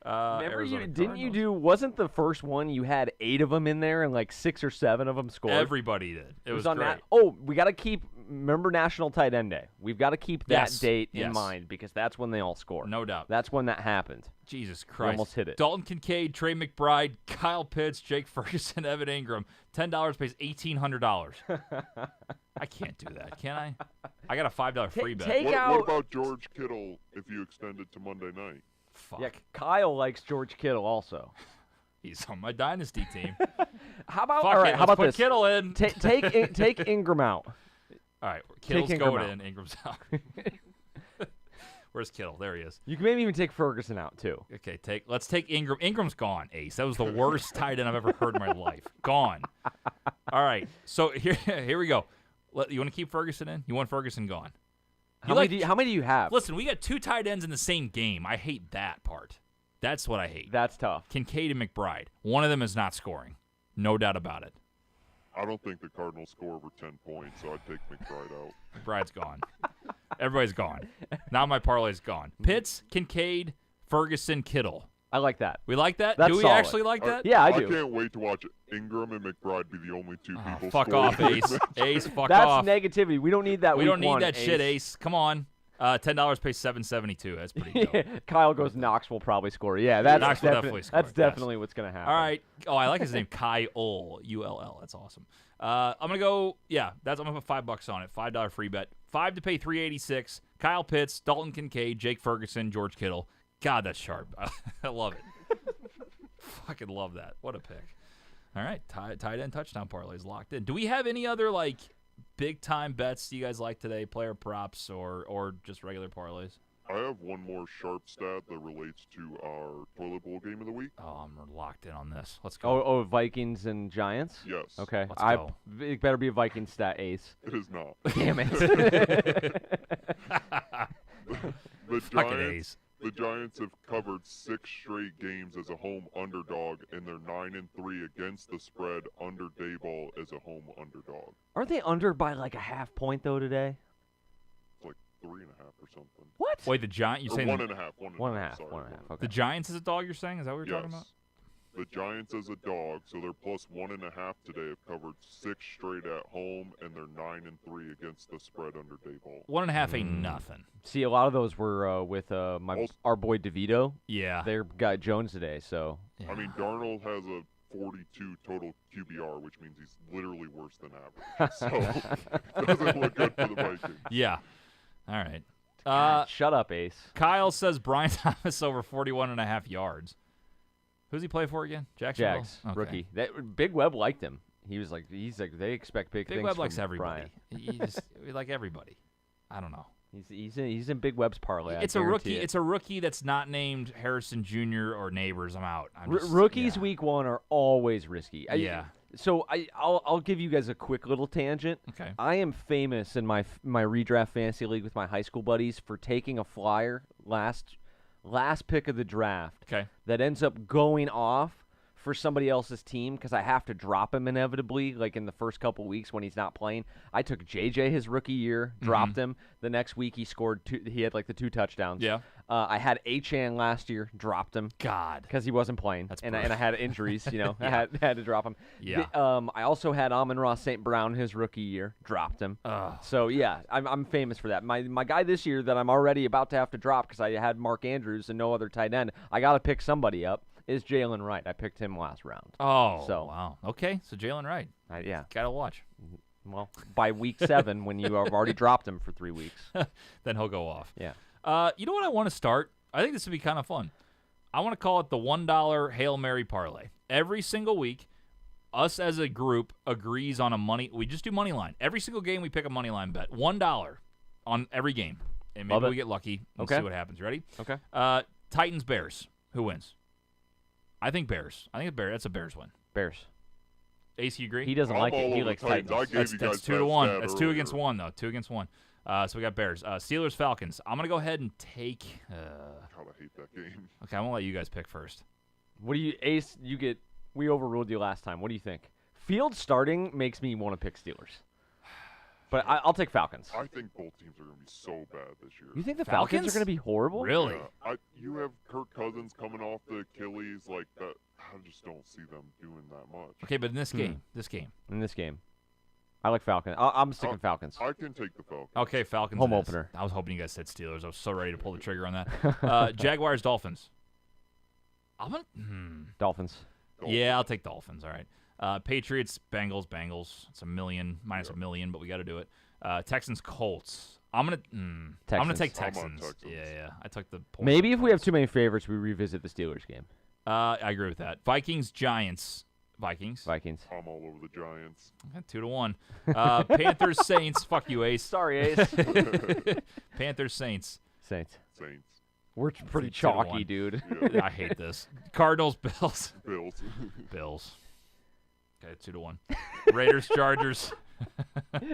Remember,
Arizona
didn't you
Cardinals.
wasn't the first one you had 8 of them in there and like 6 or 7 of them scored?
Everybody did. It was
on
great.
that. Oh, we got to remember National Tight End Day. We've got to keep that
Yes,
date in
yes.
mind because that's when they all score.
No doubt.
That's when that happened.
Jesus Christ.
almost hit it.
Dalton Kincaid, Trey McBride, Kyle Pitts, Jake Ferguson, Evan Ingram. $10 pays $1,800. I can't do that, can I? I got a $5 free bet.
take
what
out.
about George Kittle if you extend it to Monday night?
Fuck.
Yeah, Kyle likes George Kittle also.
He's on my dynasty team.
How about
Fuck
all
it,
right?
let's
How about
put
this?
Kittle in.
Take Ingram out.
All right, Kittle's
Ingram
going
out.
in. Ingram's out. Where's Kittle? There he is.
You can maybe even take Ferguson out too.
Okay, let's take Ingram. Ingram's gone, Ace. That was the worst tight end I've ever heard in my life. Gone. All right, so here we go. You want to keep Ferguson in? You want Ferguson gone?
How many do you have?
Listen, we got 2 tight ends in the same game. I hate that part. That's what I hate.
That's tough.
Kincaid and McBride. One of them is not scoring. No doubt about it.
I don't think the Cardinals score over 10 points, so I'd take McBride out.
McBride's gone. Everybody's gone. Now my parlay's gone. Pitts, Kincaid, Ferguson, Kittle.
I like that.
We like that?
That's
Do we
solid.
actually like that?
Yeah, I
I
do.
can't wait to watch Ingram and McBride be the only 2 people
Fuck
scoring
off, Ace. Ace, fuck
That's
off.
negativity. We don't need that.
We
week
don't need
one,
that shit, Ace. Come on. $10 pays $7.72. That's pretty dope.
Kyle goes. Knox will probably score. Yeah, that's
Knox will definitely score,
That's
yes.
definitely what's gonna happen.
All right. Oh, I like his name, Kyle Ull. That's awesome. I'm gonna go. Yeah, I'm gonna put $5 on it. $5 free bet. 5 to pay $3.86. Kyle Pitts, Dalton Kincaid, Jake Ferguson, George Kittle. God, that's sharp. I love it. Fucking love that. What a pick. All right, tight end touchdown parlays locked in. Do we have any other like big time bets you guys like today? Player props or just regular parlays?
I have one more sharp stat that relates to our toilet bowl game of the week.
Oh, I'm locked in on this. Let's go.
Oh, Vikings and Giants.
Yes.
Okay.
Let's go.
It better be a Viking stat, Ace.
It is not.
Damn it.
The
Fucking
Giants,
Ace.
the Giants have covered 6 straight games as a home underdog, and they're 9-3 against the spread under Dayball as a home underdog.
Aren't they under by like a half point though today?
It's like 3.5 or something.
What?
Wait, the Giant? You
Or
saying
1.5.
One and a half.
Sorry,
One and a half. Okay.
the Giants is a dog? You're saying? Is that what you're talking about?
The Giants as a dog, so they're plus 1.5 today. Have covered 6 straight at home, and they're 9-3 against the spread under Dayball.
1.5 ain't nothing.
See, a lot of those were with our boy DeVito.
Yeah.
Their guy Jones today. So
Yeah.
I mean, Darnold has a 42 total QBR, which means he's literally worse than average. So it doesn't look good for the Vikings.
Yeah. All right.
God, shut up, Ace.
Kyle says Brian Thomas over 41.5 yards. Who's he play for again? Jacksonville?
Jags
Okay.
rookie. That Big Web liked him. He's like they expect big
Big
things.
Web
from
likes everybody.
Brian.
We like everybody. I don't know.
He's in Big Web's parlay.
It's a rookie. It's a rookie that's not named Harrison Jr. or Neighbors. I'm out.
Rookies
yeah.
week 1 are always risky.
Yeah.
So I'll give you guys a quick little tangent.
Okay.
I am famous in my redraft fantasy league with my high school buddies for taking a flyer last pick of the draft.
Okay.
That ends up going off for somebody else's team because I have to drop him inevitably, like in the first couple weeks when he's not playing. I took JJ his rookie year, dropped him. The next week he scored 2. He had like the 2 touchdowns.
Yeah.
I had Achan last year, dropped him
God.
because he wasn't playing,
That's
and I had injuries. You know, I had to drop him.
Yeah.
I also had Amon-Ra St. Brown his rookie year, dropped him. So yeah, I'm famous for that. My guy this year that I'm already about to have to drop because I had Mark Andrews and no other tight end. I got to pick somebody up. Is Jalen Wright. I picked him last round.
Oh.
So-
wow. Okay. So Jalen Wright.
Yeah.
Gotta watch.
Well, by week 7, when you have already dropped him for 3 weeks.
Then he'll go off.
Yeah.
You know what I want to start? I think this would be kind of fun. I want to call it the $1 Hail Mary parlay. Every single week, us as a group agrees on a money. We just do money line. Every single game, we pick a money line bet. $1 on every game, and maybe
Love it.
we get lucky and
Okay.
see what happens. Ready?
Okay.
Titans Bears. Who wins? I think Bears. I think Bears. That's a Bears win.
Bears.
Ace, you agree?
He doesn't
I'm
like
all
it. He
over
likes
Titans.
Titans.
I gave you
That's
guys
2 to
that
1.
stat
That's 2 against
earlier.
1 though. 2 against 1. So we got Bears. Steelers Falcons. I'm gonna go ahead and take.
God, I hate that game.
Okay, I'm gonna let you guys pick first.
What do you, Ace? We overruled you last time. What do you think? Field starting makes me want to pick Steelers, but I'll take Falcons.
I think both teams are going to be so bad this year.
You think the Falcons
Falcons?
are going to be horrible?
Really?
Yeah, you have Kirk Cousins coming off the Achilles like that. I just don't see them doing that much.
Okay, but in this game,
In this game, I like Falcons. I'm sticking Falcons.
I can take the Falcons.
Okay, Falcons.
Home
it is.
opener.
I was hoping you guys said Steelers. I was so ready to pull the trigger on that. Jaguars, Dolphins. I'm gonna.
Dolphins.
Yeah, I'll take Dolphins. All right. Patriots, Bengals. It's minus a million, but we got to do it. Texans, Colts. I'm gonna take Texans. Yeah. I took the points.
Maybe if we have too many favorites, we revisit the Steelers game.
I agree with that. Vikings, Giants. Vikings.
I'm all over the Giants.
Okay, 2 to 1. Panthers, Saints. Fuck you, Ace.
Sorry, Ace.
Panthers, Saints.
Saints.
We're
pretty
2 to
chalky,
1.
dude.
I hate this. Cardinals, Bills.
Bills.
Okay, 2 to 1. Raiders, Chargers.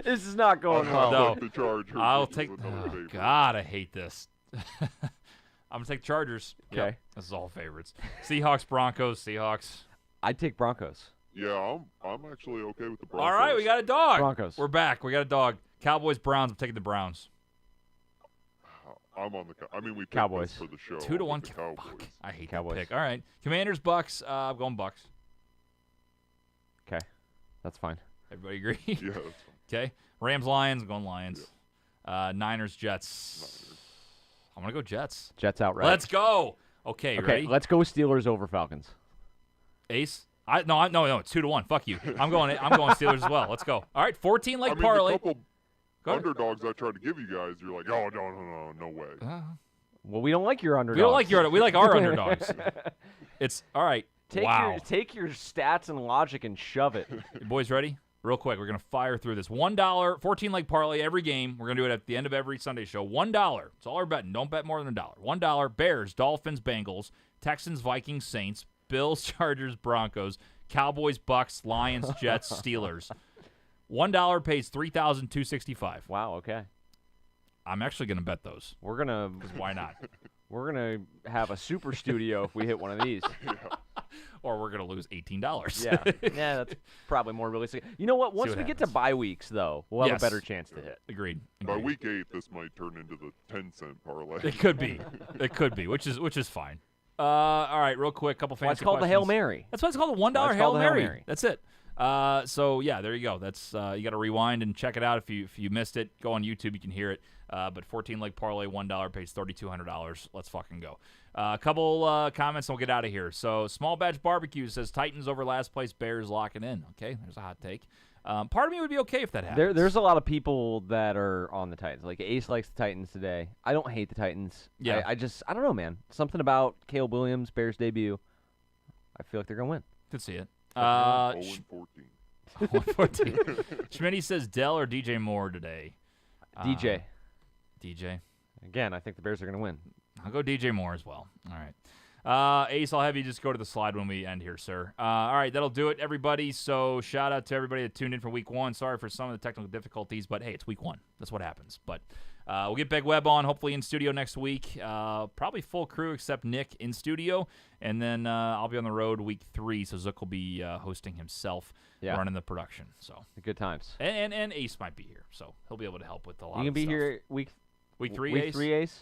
This is not going well.
No.
The Chargers.
I'll
This is
take.
another
Oh,
favorite.
God, I hate this. I'm gonna take Chargers.
Okay.
Yep, this is all favorites. Seahawks, Broncos. Seahawks.
I'd take Broncos.
Yeah, I'm actually okay with the Broncos.
All right, we got a dog.
Broncos.
We're back. We got a dog. Cowboys, Browns. I'm taking the Browns.
I'm on the. I mean, we picked
Cowboys.
this for the show.
2 to
with
1.
the Cowboys.
Fuck. I hate
Cowboys.
that pick. All right. Commanders, Bucks. I'm going Bucks.
Okay, that's fine.
Everybody agree?
Yeah. That's fine.
Okay. Rams, Lions. I'm going Lions. Niners, Jets. I'm gonna go Jets.
Jets outright.
Let's go. Okay.
Okay,
Ready?
let's go Steelers over Falcons.
Ace. No. It's 2 to 1. Fuck you. I'm going Steelers as well. Let's go. All right. 14 leg
I mean,
parlay.
the couple
Go ahead.
underdogs I tried to give you guys, you're like, oh no way.
Well, we don't like your underdogs.
We don't like we like our underdogs. It's all right.
Take your stats and logic and shove it.
You boys ready? Real quick, we're gonna fire through this. $1, 14 leg parlay every game. We're gonna do it at the end of every Sunday show. $1. It's all we're betting. Don't bet more than $1. $1. Bears, Dolphins, Bengals, Texans, Vikings, Saints, Bills, Chargers, Broncos, Cowboys, Bucks, Lions, Jets, Steelers. $1 pays $3,265.
Wow. Okay.
I'm actually gonna bet those.
We're gonna
Why not?
have a super studio if we hit one of these.
Or we're gonna lose $18.
Yeah. That's probably more realistic. You know what? Once
what
we get to
happens.
bye weeks, though, we'll have
Yes.
a better chance to hit.
Agreed.
By week 8, this might turn into the 10-cent parlay.
It could be. It could be, which is fine. All right, real quick, couple fancy
Well, it's called the
questions.
Hail Mary.
That's why it's called the $1
That's
Hail
called the Hail
Mary.
Mary.
That's it. So yeah, there you go. That's you got to rewind and check it out if you missed it. Go on YouTube, you can hear it. But 14 leg parlay, $1 pays $3,200. Let's fucking go. A couple comments, and we'll get out of here. So Small Batch Barbecue says Titans over last place, Bears locking in. Okay, there's a hot take. Part of me would be okay if that happens.
There's a lot of people that are on the Titans. Like Ace likes the Titans today. I don't hate the Titans.
Yeah.
I don't know, man. Something about Caleb Williams, Bears debut. I feel like they're gonna win.
Could see it.
0-14.
114. Schmitty says Dell or DJ Moore today.
DJ.
DJ.
Again, I think the Bears are gonna win.
I'll go DJ Moore as well. All right. Ace, I'll have you just go to the slide when we end here, sir. All right, that'll do it, everybody. So shout out to everybody that tuned in for week 1. Sorry for some of the technical difficulties, but hey, it's week 1. That's what happens. But we'll get Big Web on, hopefully in studio next week. Probably full crew except Nick in studio. And then I'll be on the road week 3, so Zook will be hosting himself, running the production. So
Good times.
And Ace might be here, so he'll be able to help with a lot
You
of
can be
stuff.
here week
3,
week
Ace?
3, Ace.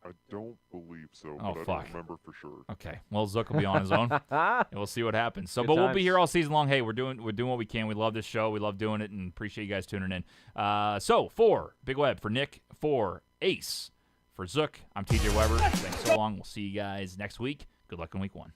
I don't believe so,
Oh,
but I
fuck.
don't remember for sure.
Okay. Well, Zook will be on his own. And we'll see what happens. So,
Good
but we'll
times.
be here all season long. Hey, we're doing what we can. We love this show. We love doing it, and appreciate you guys tuning in. So for Big Web, for Nick, for Ace, for Zook, I'm TJ Weber. Thanks so long. We'll see you guys next week. Good luck in week 1.